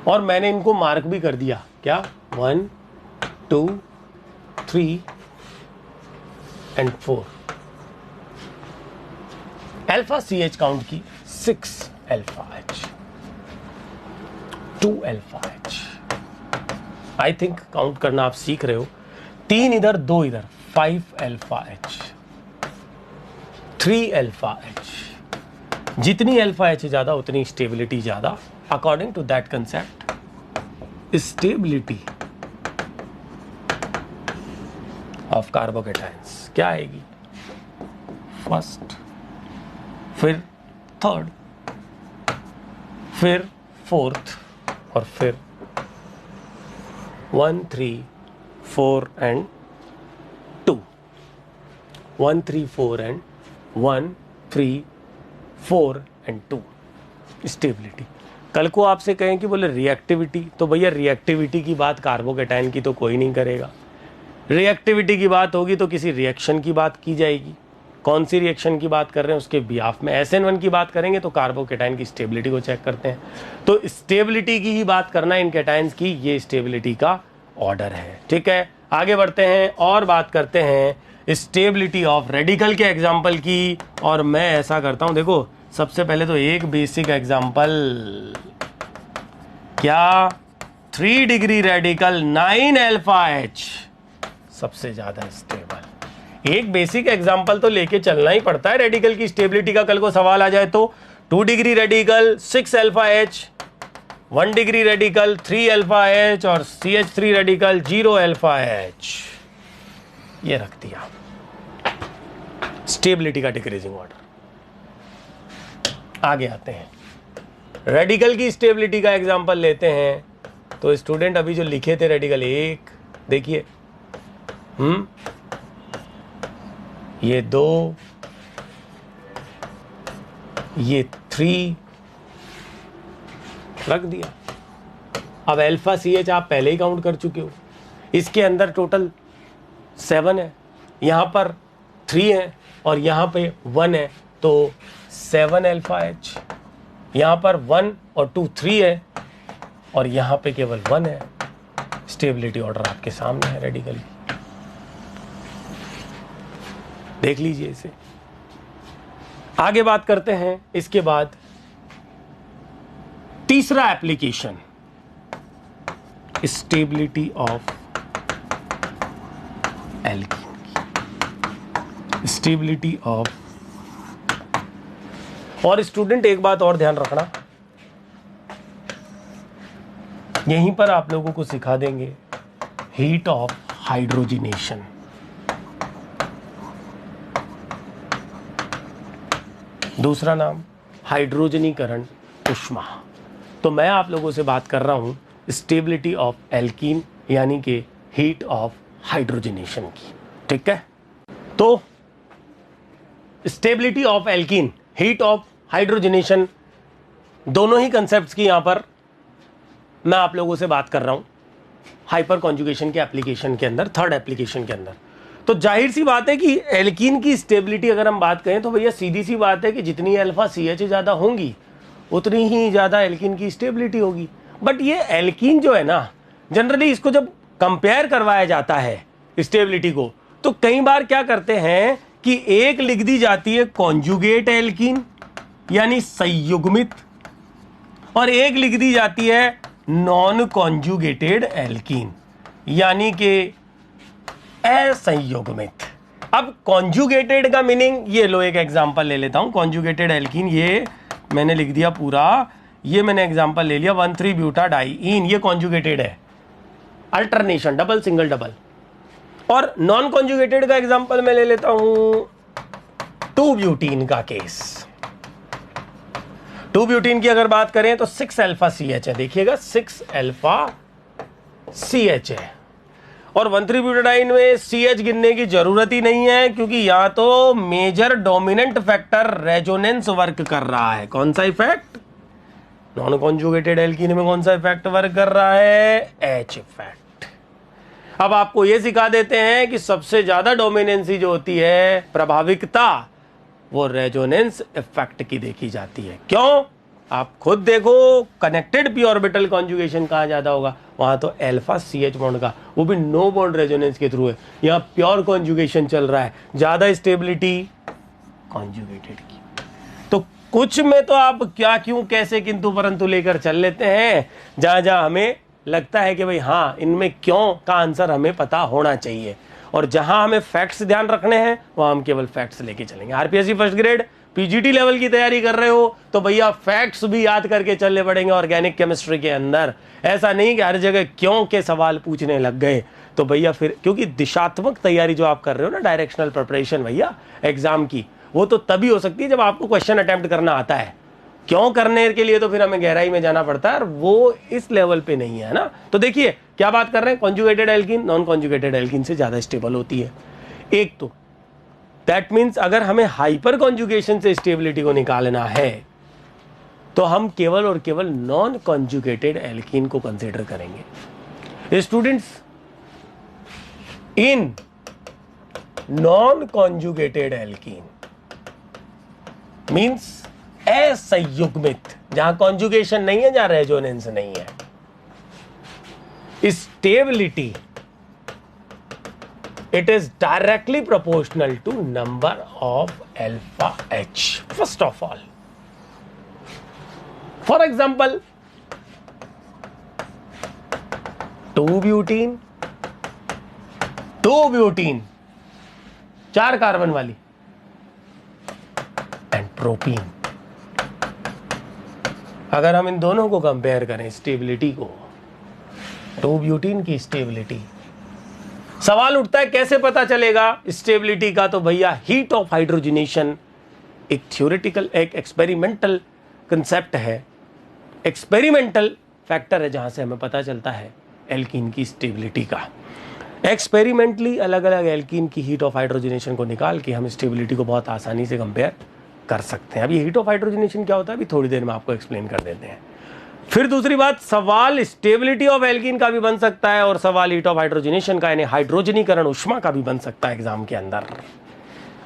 A: और मैंने इनको मार्क भी कर दिया। क्या? 1 2 3 एंड 4। अल्फा CH काउंट की 6 alpha H, 2 alpha H। I think count करना आप सीख रहे हो। 3 इधर 2 इधर, 5 अल्फा H, 3 अल्फा H। जितनी अल्फा H ज्यादा उतनी स्टेबिलिटी ज्यादा। According to that concept stability of carbocations क्या आएगी? फर्स्ट, फिर थर्ड, फिर फोर्थ, और फिर 1 3 4 एंड 2, 1 3 4 एंड 1 3 4 एंड 2 स्टेबिलिटी। कल को आपसे कहें कि बोले रिएक्टिविटी, तो भैया रिएक्टिविटी की बात कार्बोकैटायन की तो कोई नहीं करेगा। रिएक्टिविटी की बात होगी तो किसी रिएक्शन की बात की जाएगी। कौन सी रिएक्शन की बात कर रहे हैं उसके बिहाफ में। SN1 की बात करेंगे तो कार्बोकैटायन की स्टेबिलिटी को चेक करते हैं। तो स्टेबिलिटी की ही बात करना इन कैटायंस की, ये स्टेबिलिटी का ऑर्डर है। ठीक है, आगे बढ़ते हैं और बात करते हैं स्टेबिलिटी ऑफ रेडिकल के एग्जाम्पल की। और मैं ऐसा करता हूं, देखो सबसे पहले तो एक बेसिक एग्जाम्पल, क्या 3 डिग्री रेडिकल 9 अल्फा H सबसे ज्यादा स्टेबल। एक बेसिक एग्जांपल तो लेके चलना ही पड़ता है रेडिकल की स्टेबिलिटी का। कल को सवाल आ जाए तो 2 degree radical 6 alpha H, 1 degree radical 3 alpha H, और CH3 रेडिकल 0 अल्फा H। ये रख दिया स्टेबिलिटी का डिक्रीजिंग ऑर्डर। आगे आते हैं, रेडिकल की स्टेबिलिटी का एग्जांपल लेते हैं। तो स्टूडेंट अभी जो लिखे थे रेडिकल 1, देखिए ये 2, ये 3 रख दिया। अब अल्फा CH आप पहले ही काउंट कर चुके हो, इसके अंदर टोटल 7 है, यहाँ पर 3 है और यहाँ पे 1 है, तो 7 अल्फा H। यहाँ पर 1 और 2 3 है और यहाँ पे केवल 1 है। स्टेबिलिटी ऑर्डर आपके सामने है रेडिकल की, देख लीजिए इसे। आगे बात करते हैं इसके बाद तीसरा एप्लीकेशन, स्टेबिलिटी ऑफ एल्कीन की, स्टेबिलिटी ऑफ। और स्टूडेंट एक बात और ध्यान रखना, यहीं पर आप लोगों को सिखा देंगे हीट ऑफ हाइड्रोजिनेशन। दूसरा नाम हाइड्रोजनीकरण ऊष्मा। तो मैं आप लोगों से बात कर रहा हूं स्टेबिलिटी ऑफ एल्कीन यानी कि हीट ऑफ हाइड्रोजनेशन की, ठीक है। तो stability of alkene, heat of hydrogenation, दोनों ही कंसेप्ट्स की यहां पर मैं आप लोगों से बात कर रहा हूं हाइपर कॉन्जुगेशन के एप्लीकेशन के अंदर, थर्ड एप्लीकेशन के अंदर। तो जाहिर सी बात है कि एल्कीन की स्टेबिलिटी अगर हम बात करें तो भैया सीधी सी बात है कि जितनी अल्फा CH ज़्यादा होंगी उतनी ही ज़्यादा एल्कीन की स्टेबिलिटी होगी। बट ये एल्कीन जो है ना, जनरली इसको जब कंपेयर करवाया जाता है स्टेबिलिटी को, तो कई बार क्या करते हैं कि एक लिख दी जाती है कॉन्जुगेट एल्कीन यानी संयुग्मित, और एक लिख दी जाती है नॉन कॉन्जुगेटेड एल्कीन यानी कि असंयुग्मित। अब कॉन्जुगेटेड का मीनिंग, ये लो एक एग्जांपल ले लेता हूं। कॉन्जुगेटेड एल्कीन, ये मैंने लिख दिया पूरा, ये मैंने एग्जांपल ले लिया 1,3-ब्यूटाडाइईन, ये कॉन्जुगेटेड है, अल्टरनेशन, डबल सिंगल डबल। और नॉन कॉन्जुगेटेड का एग्जांपल मैं ले लेता हूं 2-ब्यूटीन का केस। 2-ब्यूटीन की अगर बात करें तो 6 अल्फा CH है, देखिएगा 6 अल्फा CH है। और 1,3-ब्यूटाडाइन में CH गिनने की जरूरत ही नहीं है, क्योंकि यहां तो major dominant factor resonance work कर रहा है। कौन सा इफेक्ट? नॉन कॉन्जुगेटेड एल्कीन में कौन सा इफेक्ट वर्क कर रहा है? H effect. अब आपको यह सिखा देते हैं कि सबसे ज्यादा डोमिनेंसी जो होती है, प्रभाविकता, वो रेजोनेंस इफेक्ट की देखी जाती है। क्यों? आप खुद देखो, कनेक्टेड पी ऑर्बिटल कॉन्जुगेशन कहां ज्यादा होगा? वहां तो अल्फा CH बॉन्ड का, वो भी नो बॉन्ड रेजोनेंस के थ्रू है। यहां प्योर कॉन्जुगेशन चल रहा है, ज्यादा स्टेबिलिटी कॉन्जुगेटेड की। तो कुछ में तो आप क्या, क्यों, कैसे, किंतु परंतु लेकर चल लेते हैं, जहां जहां हमें लगता है कि भाई हाँ इनमें क्यों का आंसर हमें पता होना चाहिए, और जहां हमें फैक्ट्स ध्यान रखने हैं वहां हम केवल फैक्ट्स लेके चलेंगे। RPSC first grade PGT level की तैयारी कर रहे हो तो भैया फैक्ट्स भी याद करके चलने पड़ेंगे ऑर्गेनिक केमिस्ट्री के अंदर। ऐसा नहीं कि हर जगह क्यों के सवाल पूछने लग गए तो भैया फिर, क्योंकि दिशात्मक तैयारी जो आप कर रहे हो ना, डायरेक्शनल प्रिपरेशन भैया एग्जाम की, वो तो तभी हो सकती है जब आपको क्वेश्चन अटेम्प्ट करना आता है। क्यों करने के लिए तो फिर हमें गहराई में जाना पड़ता है, और वो इस लेवल पे नहीं है ना। तो देखिए क्या बात कर रहे हैं, conjugated alkene non conjugated alkene से ज्यादा स्टेबल होती है। एक तो दैट मीन्स अगर हमें हाइपर कॉन्जुगेशन से स्टेबिलिटी को निकालना है तो हम केवल और केवल नॉन कॉन्जुगेटेड एल्कीन को कंसीडर करेंगे। Students, in non conjugated alkene means असंयुग्मित, जहां कॉन्जुगेशन नहीं है, जहां रेजोनेंस नहीं है, stability it is directly proportional to number of alpha H. First of all, for example, 2-ब्यूटीन, 4 carbon वाली, एंड प्रोपीन। अगर हम इन दोनों को कंपेयर करें स्टेबिलिटी को, 2-ब्यूटीन की स्टेबिलिटी सवाल उठता है कैसे पता चलेगा स्टेबिलिटी का, तो भैया हीट ऑफ हाइड्रोजनेशन एक थ्योरेटिकल एक एक्सपेरिमेंटल कंसेप्ट है, एक्सपेरिमेंटल फैक्टर है जहां से हमें पता चलता है एल्कीन की स्टेबिलिटी का। एक्सपेरिमेंटली अलग अलग एल्कीन की हीट ऑफ हाइड्रोजनेशन को निकाल के हम स्टेबिलिटी को बहुत आसानी से कंपेयर कर सकते हैं। अब ये हीट ऑफ हाइड्रोजनेशन क्या होता है अभी थोड़ी देर में आपको एक्सप्लेन कर देते हैं। फिर दूसरी बात, सवाल स्टेबिलिटी ऑफ एल्कीन का भी बन सकता है और सवाल हीट ऑफ हाइड्रोजनेशन का यानी हाइड्रोजनीकरण उष्मा का भी बन सकता है एग्जाम के अंदर।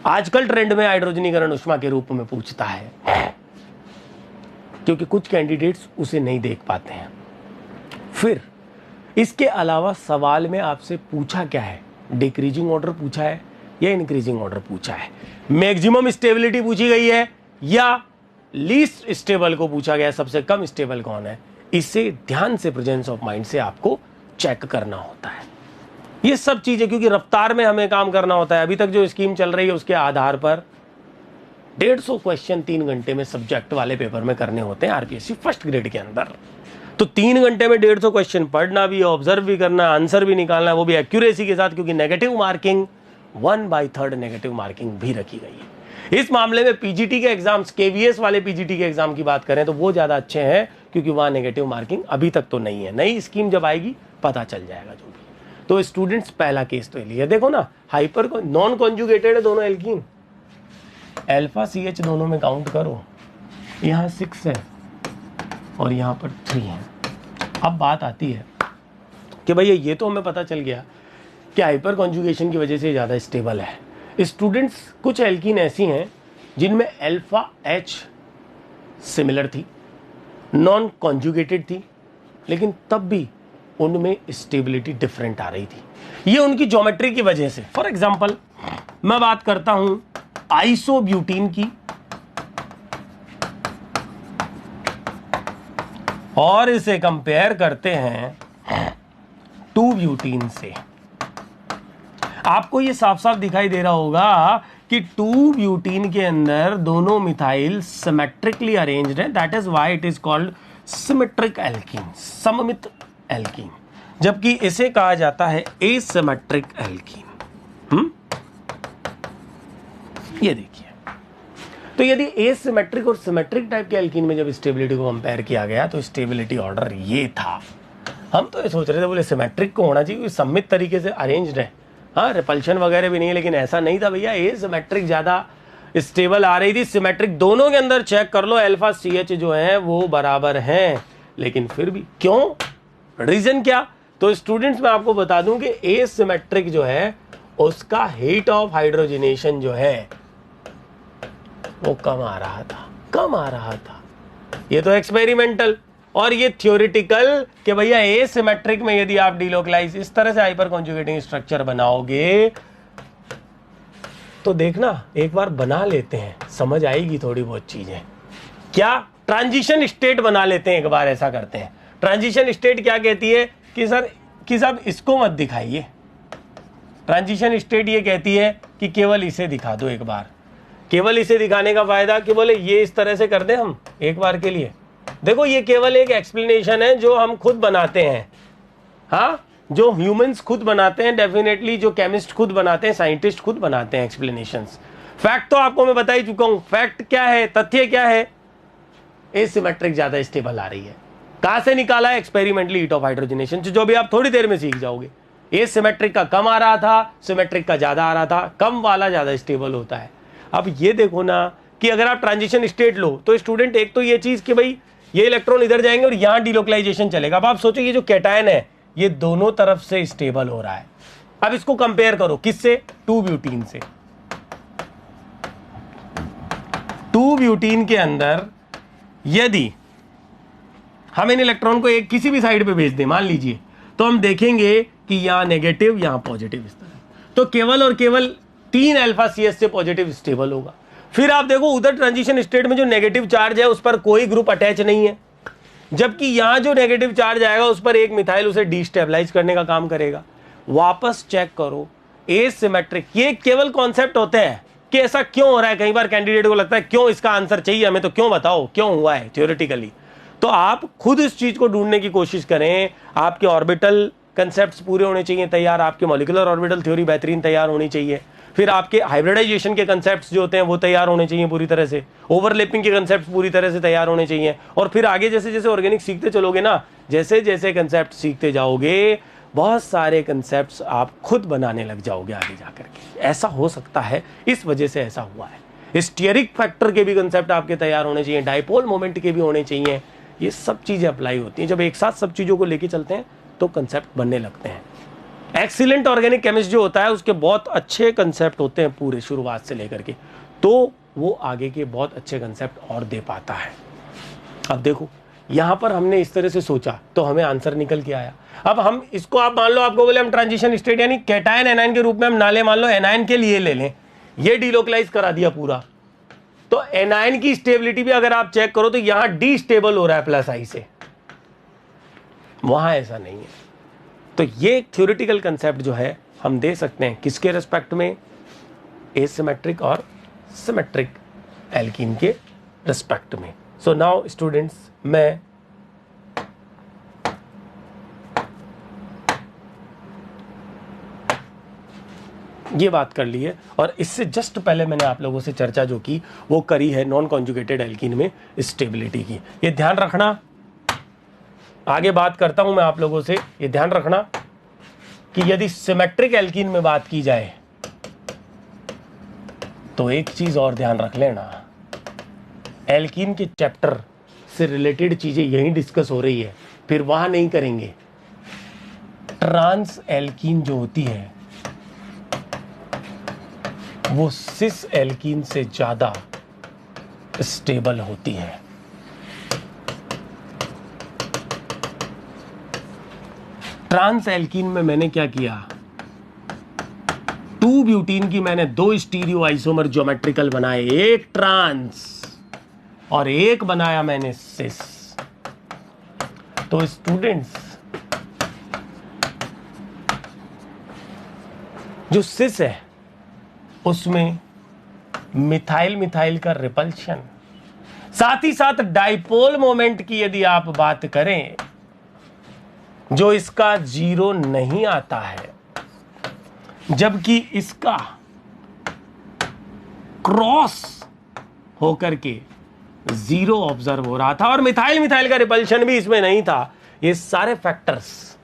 A: आजकल ट्रेंड में हाइड्रोजनीकरण उष्मा के रूप में पूछता है क्योंकि कुछ कैंडिडेट्स उसे नहीं देख पाते हैं। फिर इसके अलावा सवाल में आपसे पूछा क्या है, डिक्रीजिंग ऑर्डर पूछा है या इंक्रीजिंग ऑर्डर पूछा है, मैक्सिमम स्टेबिलिटी पूछी गई है या लीस्ट स्टेबल को पूछा गया, सबसे कम स्टेबल कौन है। इसे ध्यान से प्रेजेंस ऑफ माइंड से आपको चेक करना होता है। ये सब चीजें क्योंकि रफ्तार में हमें काम करना होता है। अभी तक जो स्कीम चल रही है उसके आधार पर 150 क्वेश्चन 3 घंटे में सब्जेक्ट वाले पेपर में करने होते हैं आरपीएससी फर्स्ट ग्रेड के अंदर। तो 3 घंटे में 150 क्वेश्चन पढ़ना भी, ऑब्जर्व भी करना, आंसर भी निकालना, वो भी एक्यूरेसी के साथ, क्योंकि नेगेटिव मार्किंग 1/3 नेगेटिव मार्किंग भी रखी गई है। इस मामले में पीजीटी के एग्जाम्स, केवीएस वाले पीजीटी के एग्जाम की बात करें तो वो ज्यादा अच्छे हैं क्योंकि वहां नेगेटिव मार्किंग अभी तक तो नहीं है। नई स्कीम जब आएगी पता चल जाएगा जो भी। तो स्टूडेंट्स पहला केस तो लिए देखो ना, हाइपर नॉन कॉन्जुगेटेड है दोनों एल्कीन, अल्फा CH दोनों में काउंट करो, यहाँ 6 है और यहाँ पर 3 है। अब बात आती है कि भैया ये तो हमें पता चल गया कि हाइपर कॉन्जुगेशन की वजह से ज़्यादा स्टेबल है। स्टूडेंट्स कुछ एल्कीन ऐसी हैं जिनमें अल्फा H सिमिलर थी, नॉन कॉन्जुगेटेड थी, लेकिन तब भी उनमें स्टेबिलिटी डिफरेंट आ रही थी। ये उनकी ज्योमेट्री की वजह से। फॉर एग्जांपल मैं बात करता हूं आइसोब्यूटीन की और इसे कंपेयर करते हैं 2-ब्यूटीन से। आपको ये साफ साफ दिखाई दे रहा होगा कि 2-ब्यूटीन के अंदर दोनों मिथाइल सिमेट्रिकली अरेंज्ड है, that is why it is called symmetric alkene, सममित एल्कीन, जबकि इसे कहा जाता है एसिमेट्रिक एल्कीन। ये देखिए, तो यदि एसिमेट्रिक और सिमेट्रिक टाइप के एल्कीन में जब स्टेबिलिटी को कंपेयर किया गया तो स्टेबिलिटी ऑर्डर ये था। हम तो ये सोच रहे थे बोले सिमेट्रिक को होना चाहिए, सम्मित तरीके से अरेंज्ड है, हाँ रिपल्शन वगैरह भी नहीं है, लेकिन ऐसा नहीं था भैया, एसिमेट्रिक ज्यादा स्टेबल आ रही थी। सिमेट्रिक दोनों के अंदर चेक कर लो, अल्फा CH जो है वो बराबर हैं, लेकिन फिर भी क्यों, रीजन क्या। तो स्टूडेंट्स मैं आपको बता दूं कि एसिमेट्रिक जो है उसका हीट ऑफ हाइड्रोजनेशन जो है वो कम आ रहा था। ये तो एक्सपेरिमेंटल और ये थ्योरेटिकल कि भैया एसिमेट्रिक में यदि आप डिलोकलाइज इस तरह से हाइपर कॉन्जुगेटिंग स्ट्रक्चर बनाओगे तो देखना एक बार बना लेते हैं, समझ आएगी थोड़ी बहुत चीजें। क्या ट्रांजिशन स्टेट बना लेते हैं, एक बार ऐसा करते हैं। ट्रांजिशन स्टेट क्या कहती है कि सर कि साहब इसको मत दिखाइए, ट्रांजिशन स्टेट ये कहती है कि केवल इसे दिखा दो एक बार। केवल इसे दिखाने का फायदा कि बोले ये इस तरह से कर दें हम एक बार के लिए। देखो ये केवल एक एक्सप्लेनेशन है जो हम खुद बनाते हैं, हाँ जो ह्यूमंस खुद बनाते हैं, डेफिनेटली जो केमिस्ट खुद बनाते हैं, साइंटिस्ट खुद बनाते हैं एक्सप्लेनेशंस। फैक्ट तो आपको मैं बता ही चुका हूं। फैक्ट क्या है, तथ्य क्या है, एसिमेट्रिक ज्यादा स्टेबल आ रही है। कहां से निकाला है, एक्सपेरिमेंटली हीट ऑफ हाइड्रोजनेशन, जो भी आप थोड़ी देर में सीख जाओगे। एसिमेट्रिक का कम आ रहा था, सिमेट्रिक का ज्यादा आ रहा था, कम वाला ज्यादा स्टेबल होता है। अब ये देखो ना कि अगर आप ट्रांजिशन स्टेट लो तो स्टूडेंट एक तो ये चीज कि भाई ये इलेक्ट्रॉन इधर जाएंगे और यहां डिलोकलाइजेशन चलेगा। अब आप सोचो ये जो कैटायन है ये दोनों तरफ से स्टेबल हो रहा है। अब इसको कंपेयर करो किससे, 2-ब्यूटीन से। 2-ब्यूटीन के अंदर यदि हम इन इलेक्ट्रॉन को एक किसी भी साइड पे भेज दें मान लीजिए, तो हम देखेंगे कि यहां नेगेटिव यहां पॉजिटिव, इस तरह तो केवल और केवल 3 अल्फा CH से पॉजिटिव स्टेबल होगा। फिर आप देखो उधर ट्रांजिशन स्टेट में जो नेगेटिव चार्ज है उस पर कोई ग्रुप अटैच नहीं है, जबकि यहां जो नेगेटिव चार्ज आएगा उस पर एक मिथाइल उसे डिस्टेबलाइज करने का काम करेगा। वापस चेक करो एसिमेट्रिक, ये केवल कॉन्सेप्ट होते हैं कि ऐसा क्यों हो रहा है। कई बार कैंडिडेट को लगता है क्यों, इसका आंसर चाहिए हमें तो क्यों बताओ क्यों हुआ है थ्योरेटिकली। तो आप खुद इस चीज को ढूंढने की कोशिश करें, आपके ऑर्बिटल कंसेप्ट्स पूरे होने चाहिए तैयार, आपके मॉलिक्यूलर ऑर्बिटल थ्योरी बेहतरीन तैयार होनी चाहिए, फिर आपके हाइब्रिडाइजेशन के कंसेप्ट्स जो होते हैं वो तैयार होने चाहिए पूरी तरह से, ओवरलैपिंग के कंसेप्ट्स पूरी तरह से तैयार होने चाहिए। और फिर आगे जैसे जैसे ऑर्गेनिक सीखते चलोगे ना, जैसे जैसे कंसेप्ट सीखते जाओगे, बहुत सारे कंसेप्ट्स आप खुद बनाने लग जाओगे आगे जाकर के। ऐसा हो सकता है, इस वजह से ऐसा हुआ है। स्टीयरिक फैक्टर के भी कंसेप्ट आपके तैयार होने चाहिए, डाइपोल मोमेंट के भी होने चाहिए। ये सब चीज़ें अप्लाई होती हैं। जब एक साथ सब चीज़ों को लेके चलते हैं तो कंसेप्ट बनने लगते हैं। एक्सीलेंट ऑर्गेनिक केमिस्ट जो होता है उसके बहुत अच्छे कंसेप्ट होते हैं पूरे शुरुआत से लेकर के, तो वो आगे के बहुत अच्छे कंसेप्ट और दे पाता है। अब देखो यहाँ पर हमने इस तरह से सोचा तो हमें आंसर निकल के आया। अब हम इसको, आप मान लो आपको बोले हम ट्रांजिशन स्टेट यानी कैटायन एनायन के रूप में हम नाले मान लो एनायन के लिए ले लें, ये डिलोकलाइज करा दिया पूरा, तो एनायन की स्टेबिलिटी भी अगर आप चेक करो तो यहां डी स्टेबल हो रहा है प्लस आई से, वहां ऐसा नहीं है। तो ये थ्योरेटिकल कंसेप्ट जो है हम दे सकते हैं किसके रेस्पेक्ट में, एसिमेट्रिक और सिमेट्रिक एल्कीन के रेस्पेक्ट में। सो नाउ स्टूडेंट्स, मैं ये बात कर ली है, और इससे जस्ट पहले मैंने आप लोगों से चर्चा जो की वो करी है नॉन कॉन्जुगेटेड एल्कीन में स्टेबिलिटी की। ये ध्यान रखना, आगे बात करता हूं मैं आप लोगों से, ये ध्यान रखना कि यदि सिमेट्रिक एल्कीन में बात की जाए तो एक चीज और ध्यान रख लेना, एल्कीन के चैप्टर से रिलेटेड चीजें यहीं डिस्कस हो रही है, फिर वहां नहीं करेंगे। ट्रांस एल्कीन जो होती है वो सिस एल्कीन से ज्यादा स्टेबल होती है। ट्रांस एल्कीन में मैंने क्या किया, 2 ब्यूटीन की मैंने 2 स्टीरियो आइसोमर ज्योमेट्रिकल बनाए, एक ट्रांस और एक बनाया मैंने सिस। तो स्टूडेंट्स, जो सिस है उसमें मिथाइल मिथाइल का रिपल्शन, साथ ही साथ डाइपोल मोमेंट की यदि आप बात करें जो इसका 0 नहीं आता है, जबकि इसका क्रॉस होकर के 0 ऑब्जर्व हो रहा था, और मिथाइल मिथाइल का रिपल्शन भी इसमें नहीं था। ये सारे फैक्टर्स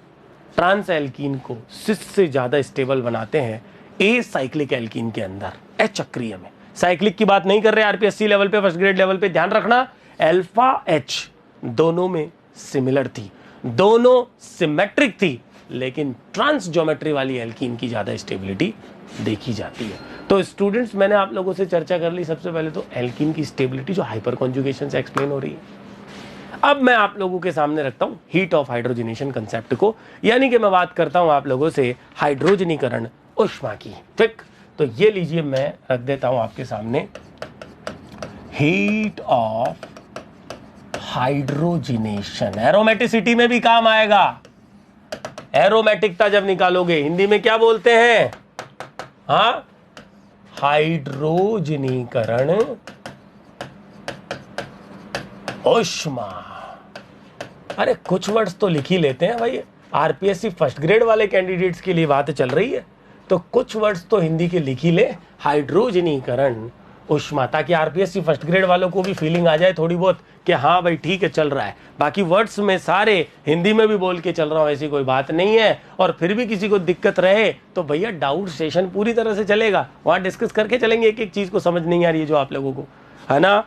A: ट्रांस एल्कीन को सिस से ज्यादा स्टेबल बनाते हैं ए साइक्लिक एल्कीन के अंदर, ए चक्रीय में। साइक्लिक की बात नहीं कर रहे आरपीएससी लेवल पे, फर्स्ट ग्रेड लेवल पे ध्यान रखना, अल्फा एच दोनों में सिमिलर थी, दोनों सिमेट्रिक थी, लेकिन ट्रांस ज्योमेट्री वाली एल्कीन की ज्यादा स्टेबिलिटी देखी जाती है। तो स्टूडेंट्स, मैंने आप लोगों से चर्चा कर ली सबसे पहले तो एल्कीन की स्टेबिलिटी जो हाइपर कॉन्जुगेशन से एक्सप्लेन हो रही है। अब मैं आप लोगों के सामने रखता हूं हीट ऑफ हाइड्रोजनेशन कंसेप्ट को, यानी कि मैं बात करता हूं आप लोगों से हाइड्रोजनीकरण ऊष्मा की। ठीक, तो ये लीजिए मैं रख देता हूं आपके सामने हीट ऑफ हाइड्रोजनेशन। एरोमेटिसिटी में भी काम आएगा, एरोमेटिकता जब निकालोगे हिंदी में क्या बोलते हैं, हाँ, हाइड्रोजनीकरण ऊष्मा। अरे कुछ वर्ड्स तो लिख ही लेते हैं भाई, आरपीएससी फर्स्ट ग्रेड वाले कैंडिडेट्स के लिए बात चल रही है, तो कुछ वर्ड्स तो हिंदी के लिख ही ले, हाइड्रोजनीकरण ऊष्मा, ताकि आरपीएससी फर्स्ट ग्रेड वालों को भी फीलिंग आ जाए थोड़ी बहुत कि हाँ भाई ठीक है चल रहा है। बाकी वर्ड्स में सारे हिंदी में भी बोल के चल रहा हूँ, ऐसी कोई बात नहीं है। और फिर भी किसी को दिक्कत रहे तो भैया डाउट सेशन पूरी तरह से चलेगा, वहाँ डिस्कस करके चलेंगे, एक एक चीज़ को समझ नहीं आ रही है जो आप लोगों को, है ना।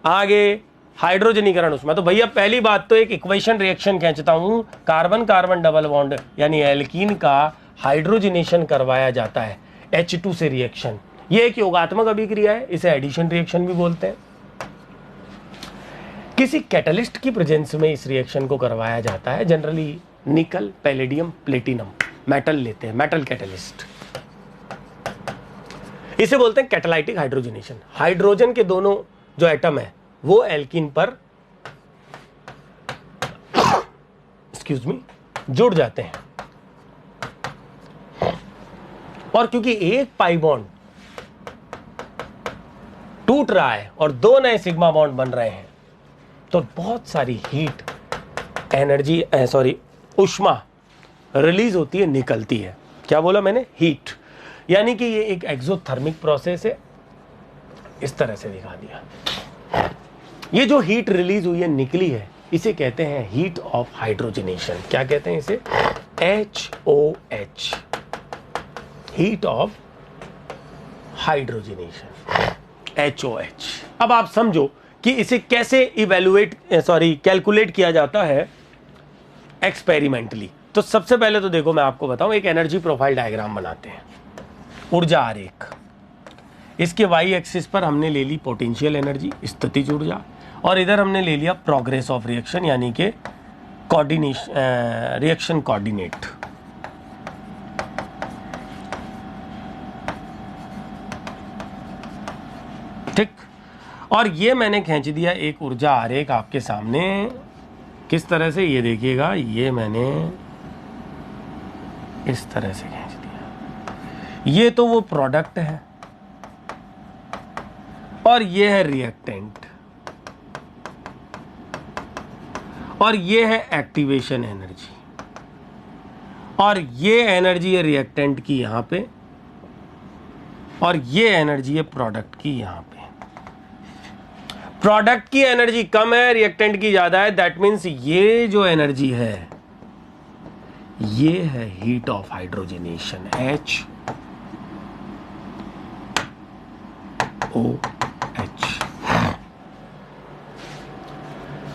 A: आगे हाइड्रोजनीकरण ऊष्मा, तो भैया पहली बात तो एक इक्वेशन रिएक्शन खींचता हूँ, कार्बन कार्बन डबल बॉन्ड यानी एल्कीन का हाइड्रोजनेशन करवाया जाता है H2 से रिएक्शन। ये एक योगात्मक अभिक्रिया है, इसे एडिशन रिएक्शन भी बोलते हैं। किसी कैटलिस्ट की प्रेजेंस में इस रिएक्शन को करवाया जाता है, जनरली निकल, पैलेडियम, प्लेटिनम मेटल लेते हैं, मेटल कैटलिस्ट, इसे बोलते हैं कैटालाइटिक हाइड्रोजनेशन। हाइड्रोजन के दोनों जो एटम है वो एल्कीन पर एक्सक्यूज मी जुड़ जाते हैं, और क्योंकि एक पाई बॉन्ड टूट रहा है और 2 नए सिग्मा बॉन्ड बन रहे हैं, तो बहुत सारी हीट एनर्जी ऊष्मा रिलीज होती है, निकलती है। क्या बोला मैंने? हीट। यानी कि ये एक एक्सोथर्मिक प्रोसेस है, इस तरह से दिखा दिया। ये जो हीट रिलीज हुई है, निकली है, इसे कहते हैं हीट ऑफ हाइड्रोजनेशन। क्या कहते हैं इसे? HOH, heat of hydrogenation, HOH। अब आप समझो कि इसे कैसे कैलकुलेट किया जाता है एक्सपेरिमेंटली। तो सबसे पहले तो देखो मैं आपको बताऊं, एक एनर्जी प्रोफाइल डायग्राम बनाते हैं, ऊर्जा आरेख। इसके वाई एक्सिस पर हमने ले ली पोटेंशियल एनर्जी, स्थितिज ऊर्जा, और इधर हमने ले लिया प्रोग्रेस ऑफ रिएक्शन, यानी कि कोऑर्डिनेशन, रिएक्शन कोऑर्डिनेट। ठीक। और ये मैंने खींच दिया एक ऊर्जा आरेख आपके सामने, किस तरह से, ये देखिएगा, ये मैंने इस तरह से खींच दिया। ये तो वो प्रोडक्ट है और ये है रिएक्टेंट, और ये है एक्टिवेशन एनर्जी, और ये एनर्जी है रिएक्टेंट की यहां पे, और ये एनर्जी है प्रोडक्ट की यहां पे। प्रोडक्ट की एनर्जी कम है, रिएक्टेंट की ज्यादा है। दैट मीन्स ये जो एनर्जी है ये है हीट ऑफ हाइड्रोजनेशन, HOH।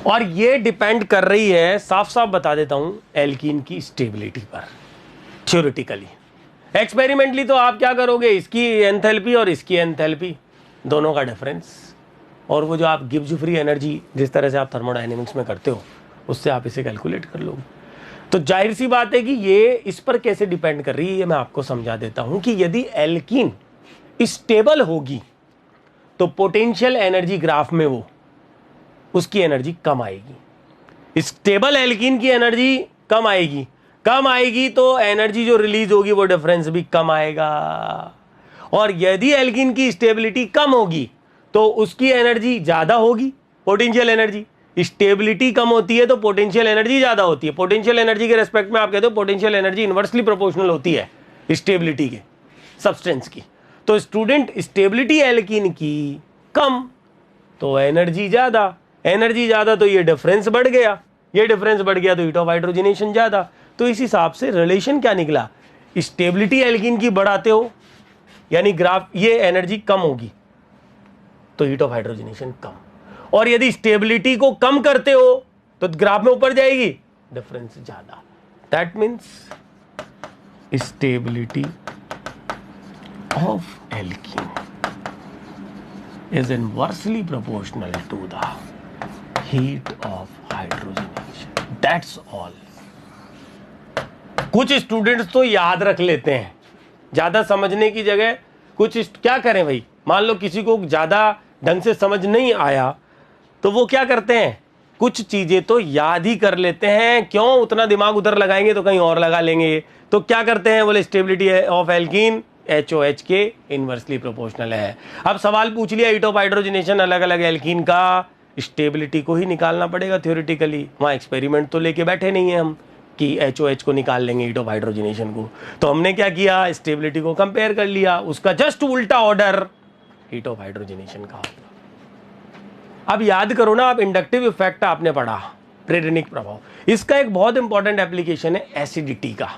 A: और ये डिपेंड कर रही है, साफ साफ बता देता हूं, एल्कीन की स्टेबिलिटी पर। थ्योरेटिकली, एक्सपेरिमेंटली तो आप क्या करोगे, इसकी एंथैल्पी और इसकी एंथैल्पी दोनों का डिफरेंस, और वो जो आप गिब्स फ्री एनर्जी जिस तरह से आप थर्मोडायनेमिक्स में करते हो, उससे आप इसे कैलकुलेट कर लोगे। तो जाहिर सी बात है कि ये इस पर कैसे डिपेंड कर रही है, ये मैं आपको समझा देता हूं कि यदि एल्कीन स्टेबल होगी तो पोटेंशियल एनर्जी ग्राफ में वो उसकी एनर्जी कम आएगी। स्टेबल एल्कीन की एनर्जी कम आएगी तो एनर्जी जो रिलीज होगी वो डिफरेंस भी कम आएगा। और यदि एल्कीन की स्टेबिलिटी कम होगी तो उसकी एनर्जी ज्यादा होगी, पोटेंशियल एनर्जी। स्टेबिलिटी कम होती है तो पोटेंशियल एनर्जी ज्यादा होती है। पोटेंशियल एनर्जी के रेस्पेक्ट में आप कहते हो पोटेंशियल एनर्जी इनवर्सली प्रोपोर्शनल होती है स्टेबिलिटी के, सब्सटेंस की। तो स्टूडेंट, स्टेबिलिटी एल्कीन की कम तो एनर्जी ज्यादा तो ये डिफरेंस बढ़ गया, तो हीट ऑफ हाइड्रोजनेशन ज्यादा। तो इस हिसाब से रिलेशन क्या निकला, स्टेबिलिटी एल्कीन की बढ़ाते हो यानी ग्राफ, ये एनर्जी कम होगी तो हीट ऑफ हाइड्रोजनेशन कम, और यदि स्टेबिलिटी को कम करते हो तो ग्राफ में ऊपर जाएगी, डिफरेंस ज्यादा। That means stability of alkene is inversely proportional to the heat of hydrogenation. That's all. कुछ स्टूडेंट्स तो याद रख लेते हैं, ज्यादा समझने की जगह कुछ क्या करें भाई, मान लो किसी को ज्यादा ढंग से समझ नहीं आया तो वो क्या करते हैं, कुछ चीजें तो याद ही कर लेते हैं। क्यों उतना दिमाग उधर लगाएंगे तो कहीं और लगा लेंगे। तो क्या करते हैं, बोले स्टेबिलिटी ऑफ एल्कीन HOH के इनवर्सली प्रोपोर्शनल है। अब सवाल पूछ लिया हीट ऑफ हाइड्रोजनेशन अलग अलग एल्कीन का, स्टेबिलिटी को ही निकालना पड़ेगा थ्योरेटिकली। वहाँ एक्सपेरिमेंट तो लेके बैठे नहीं है हम कि HOH को निकाल लेंगे हीट ऑफ हाइड्रोजनेशन को। तो हमने क्या किया, स्टेबिलिटी को कंपेयर कर लिया, उसका जस्ट उल्टा ऑर्डर हीट ऑफ हाइड्रोजनेशन का होगा। अब याद करो ना आप, इंडक्टिव इफेक्ट आपने पढ़ा, प्रेरणिक प्रभाव, इसका एक बहुत इंपॉर्टेंट एप्लीकेशन है एसिडिटी का,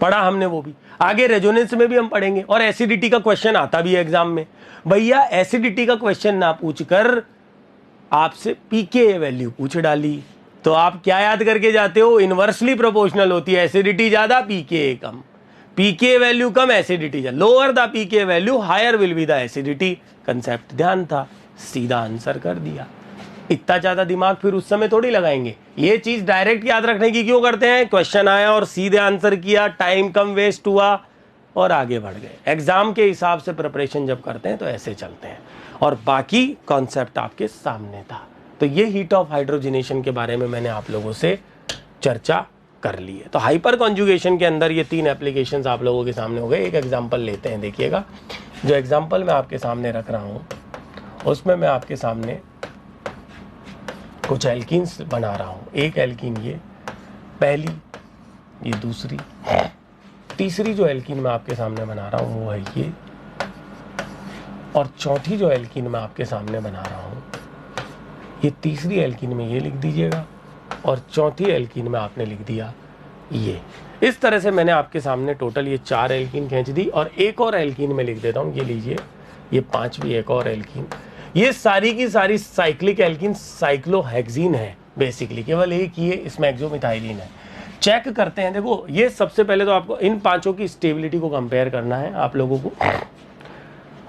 A: पढ़ा हमने वो भी, आगे रेजोनेंस में भी हम पढ़ेंगे। और एसिडिटी का क्वेश्चन आता भी है एग्जाम में। भैया एसिडिटी का क्वेश्चन ना पूछकर आपसे पीके वैल्यू पूछ डाली तो आप क्या याद करके जाते हो, इनवर्सली प्रोपोर्शनल होती है, एसिडिटी ज्यादा पीके कम, पीके वैल्यू कम एसिडिटी ज्यादा, lower the pK value higher will be the acidity. Concept ध्यान था, सीधा आंसर कर दिया। इतना ज्यादा दिमाग फिर उस समय थोड़ी लगाएंगे। ये चीज डायरेक्ट याद रखने की क्यों करते हैं, क्वेश्चन आया और सीधे आंसर किया, टाइम कम वेस्ट हुआ और आगे बढ़ गए। एग्जाम के हिसाब से प्रिपरेशन जब करते हैं तो ऐसे चलते हैं, और बाकी कॉन्सेप्ट आपके सामने था। तो ये हीट ऑफ हाइड्रोजनेशन के बारे में मैंने आप लोगों से चर्चा कर ली है। तो हाइपर कॉन्जुगेशन के अंदर ये 3 एप्लीकेशंस आप लोगों के सामने हो गए। एक एग्जाम्पल लेते हैं, देखिएगा जो एग्जाम्पल मैं आपके सामने रख रहा हूँ उसमें मैं आपके सामने कुछ एल्कीन्स बना रहा हूँ। एक एल्कीन ये पहली ये दूसरी। तीसरी जो एल्कीन मैं आपके सामने बना रहा हूँ वो है ये, और चौथी जो एल्कीन मैं आपके सामने बना रहा हूँ, ये तीसरी एल्कीन में ये लिख दीजिएगा और चौथी एल्कीन में आपने लिख दिया ये। इस तरह से मैंने आपके सामने टोटल ये 4 एल्कीन खींच दी, और एक और एल्कीन में लिख देता हूँ, ये लीजिए, ये 5वीं एक और एल्कीन। ये सारी की सारी साइक्लिक एल्कीन साइक्लोहेक्सीन है बेसिकली, केवल एक ये इसमें एक्सोमिथाइलिन है। चेक करते हैं, देखो ये सबसे पहले तो आपको इन पांचों की स्टेबिलिटी को कंपेयर करना है आप लोगों को,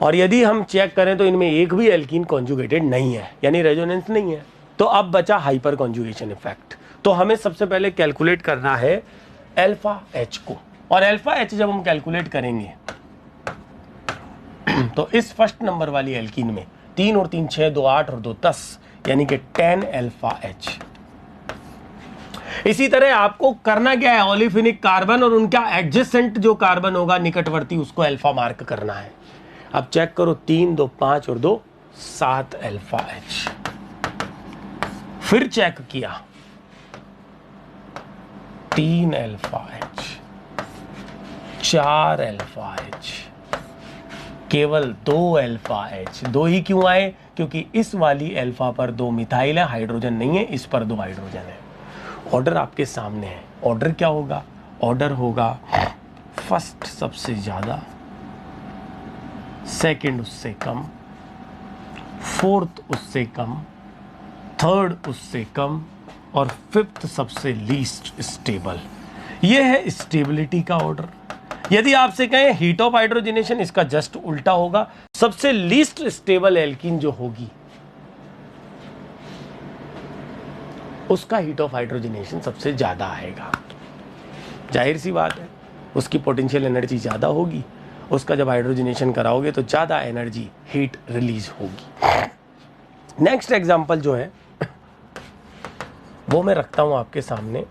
A: और यदि हम चेक करें तो इनमें एक भी एल्कीन कॉन्जुगेटेड नहीं है, यानी रेजोनेंस नहीं है। तो अब बचा हाइपर कॉन्जुगेशन इफेक्ट। तो हमें सबसे पहले कैलकुलेट करना है अल्फा एच को, और अल्फा एच जब हम कैलकुलेट करेंगे तो इस फर्स्ट नंबर वाली एल्कीन में 3 और 3 6, 2 8 और 2 10, यानी कि 10 अल्फा एच। इसी तरह आपको करना क्या है, ओलिफिनिक कार्बन और उनका एडजेसेंट जो कार्बन होगा निकटवर्ती, उसको अल्फा मार्क करना है। अब चेक करो, 3 2 5 और 2 7 अल्फा एच। फिर चेक किया, 3 अल्फा एच, 4 अल्फा एच, केवल 2 अल्फा एच। 2 ही क्यों आए, क्योंकि इस वाली अल्फा पर 2 मिथाइल है, हाइड्रोजन नहीं है, इस पर 2 हाइड्रोजन है। ऑर्डर आपके सामने है। ऑर्डर क्या होगा, ऑर्डर होगा फर्स्ट सबसे ज्यादा, सेकंड उससे कम, फोर्थ उससे कम, थर्ड उससे कम, और फिफ्थ सबसे लीस्ट स्टेबल। यह है स्टेबिलिटी का ऑर्डर। यदि आपसे कहें हीट ऑफ हाइड्रोजनेशन, इसका जस्ट उल्टा होगा। सबसे लीस्ट स्टेबल एल्कीन जो होगी उसका हीट ऑफ हाइड्रोजनेशन सबसे ज्यादा आएगा। जाहिर सी बात है, उसकी पोटेंशियल एनर्जी ज्यादा होगी, उसका जब हाइड्रोजनेशन कराओगे तो ज्यादा एनर्जी हीट रिलीज होगी। नेक्स्ट एग्जांपल जो है वो मैं रखता हूं आपके सामने।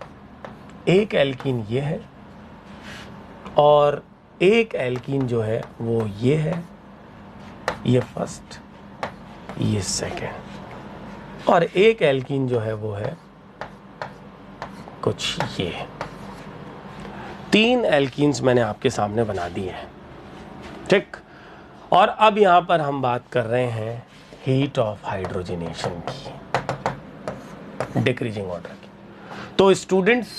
A: एक एल्कीन ये है और एक एल्कीन जो है वो ये है, ये फर्स्ट, ये सेकेंड, और एक एल्कीन जो है वो है कुछ ये। 3 एल्कीन्स मैंने आपके सामने बना दिए हैं, ठीक। और अब यहां पर हम बात कर रहे हैं हीट ऑफ हाइड्रोजनेशन की, डिक्रीजिंग ऑर्डर की। तो स्टूडेंट्स,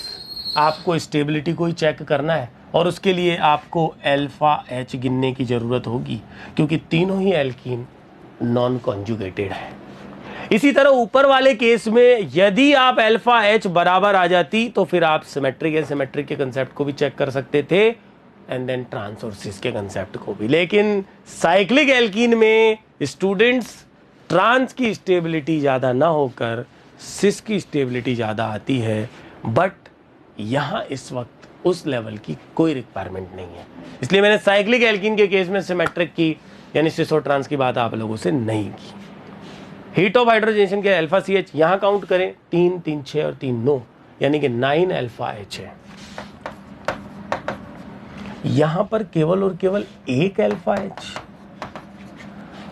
A: आपको स्टेबिलिटी को ही चेक करना है, और उसके लिए आपको अल्फा एच गिनने की जरूरत होगी, क्योंकि तीनों ही एल्कीन नॉन कॉन्जुगेटेड है। इसी तरह ऊपर वाले केस में यदि आप अल्फा एच बराबर आ जाती तो फिर आप सिमेट्रिक एसिमेट्रिक के कंसेप्ट को भी चेक कर सकते थे, एंड देन ट्रांस और सिस के कंसेप्ट को भी। लेकिन साइक्लिक एल्कीन में स्टूडेंट्स, ट्रांस की स्टेबिलिटी ज्यादा ना होकर सिस की स्टेबिलिटी ज्यादा आती है, बट यहां इस वक्त उस लेवल की कोई रिक्वायरमेंट नहीं है। इसलिए मैंने साइक्लिक एल्कीन के केस में सिमेट्रिक की यानी सिस और ट्रांस की बात आप लोगों से नहीं की। हीट ऑफ हाइड्रोजनेशन के अल्फा सी एच यहां काउंट करें, 3 3 6 और 3 9, यानी कि 9 अल्फा एच है। यहां पर केवल और केवल 1 अल्फा एच,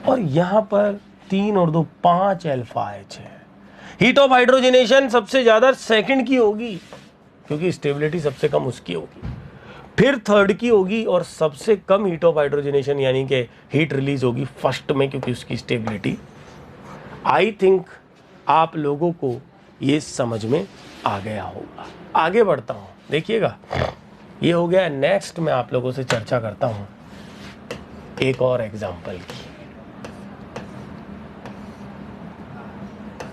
A: और यहां पर 3 और 2 5 अल्फा एच है। हीट ऑफ हाइड्रोजनेशन सबसे ज्यादा सेकंड की होगी, क्योंकि स्टेबिलिटी सबसे कम उसकी होगी, फिर थर्ड की होगी, और सबसे कम हीट ऑफ हाइड्रोजनेशन यानी कि हीट रिलीज होगी फर्स्ट में, क्योंकि उसकी स्टेबिलिटी। आई थिंक आप लोगों को ये समझ में आ गया होगा। आगे बढ़ता हूं, देखिएगा, ये हो गया। नेक्स्ट मैं आप लोगों से चर्चा करता हूं एक और एग्जांपल की।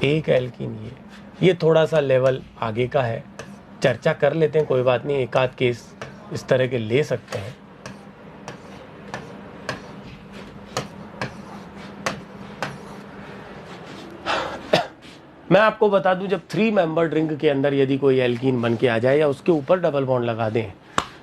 A: एक एल्कीन ये थोड़ा सा लेवल आगे का है, चर्चा कर लेते हैं, कोई बात नहीं, एक आध केस इस तरह के ले सकते हैं। मैं आपको बता दूं, जब 3 मेंबर रिंग के अंदर यदि कोई एल्कीन बन के आ जाए या उसके ऊपर डबल बॉन्ड लगा दें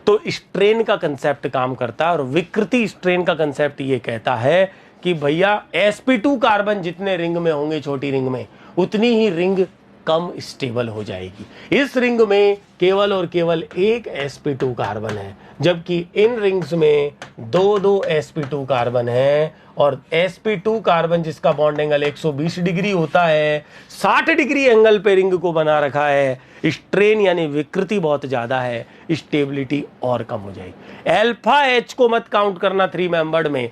A: तो स्ट्रेन का कंसेप्ट काम करता है, और विकृति स्ट्रेन का कंसेप्ट ये कहता है कि भैया sp2 कार्बन जितने रिंग में होंगे, छोटी रिंग में, उतनी ही रिंग कम स्टेबल हो जाएगी। इस रिंग में केवल और केवल एक sp2 कार्बन है, जबकि इन रिंग्स में दो sp2 कार्बन है, और sp2 कार्बन जिसका बॉन्ड एंगल 120 डिग्री होता है, 60 डिग्री एंगल पे रिंग को बना रखा है। स्ट्रेन यानी विकृति बहुत ज्यादा है, स्टेबिलिटी और कम हो जाएगी। अल्फा एच को मत काउंट करना 3 मेंबर्ड में।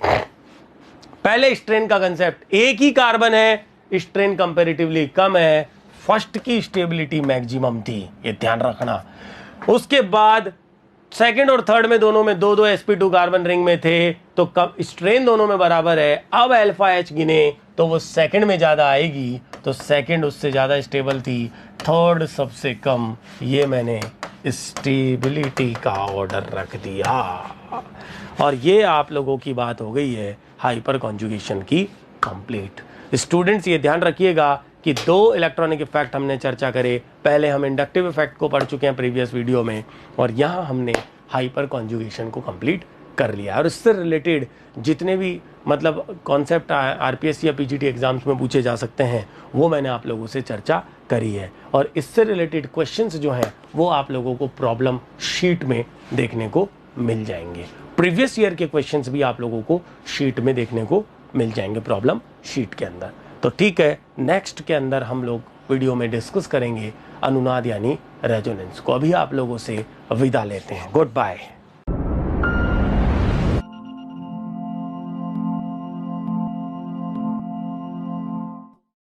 A: पहले स्ट्रेन का कंसेप्ट, एक ही कार्बन है, स्ट्रेन कंपैरेटिवली कम है, फर्स्ट की स्टेबिलिटी मैक्सिमम थी, ये ध्यान रखना। उसके बाद सेकंड और थर्ड में दोनों में दो sp2 कार्बन रिंग में थे, तो कम स्ट्रेन दोनों में बराबर है। अब अल्फा एच गिने तो वो सेकंड में ज्यादा आएगी, तो सेकंड उससे ज्यादा स्टेबल थी, थर्ड सबसे कम। ये मैंने स्टेबिलिटी का ऑर्डर रख दिया, और ये आप लोगों की बात हो गई है हाइपर कॉन्जुगेशन की कंप्लीट। स्टूडेंट्स ये ध्यान रखिएगा कि 2 इलेक्ट्रॉनिक इफेक्ट हमने चर्चा करे। पहले हम इंडक्टिव इफेक्ट को पढ़ चुके हैं प्रीवियस वीडियो में, और यहाँ हमने हाइपर कॉन्जुगेशन को कंप्लीट कर लिया। और इससे रिलेटेड जितने भी मतलब कॉन्सेप्ट आरपीएससी या पीजीटी एग्जाम्स में पूछे जा सकते हैं, वो मैंने आप लोगों से चर्चा करी है। और इससे रिलेटेड क्वेश्चंस जो हैं वो आप लोगों को प्रॉब्लम शीट में देखने को मिल जाएंगे। प्रीवियस ईयर के क्वेश्चंस भी आप लोगों को शीट में देखने को मिल जाएंगे, प्रॉब्लम शीट के अंदर। तो ठीक है, नेक्स्ट के अंदर हम लोग वीडियो में डिस्कस करेंगे अनुनाद यानी रेजोनेंस को। अभी आप लोगों से विदा लेते हैं, गुड बाय।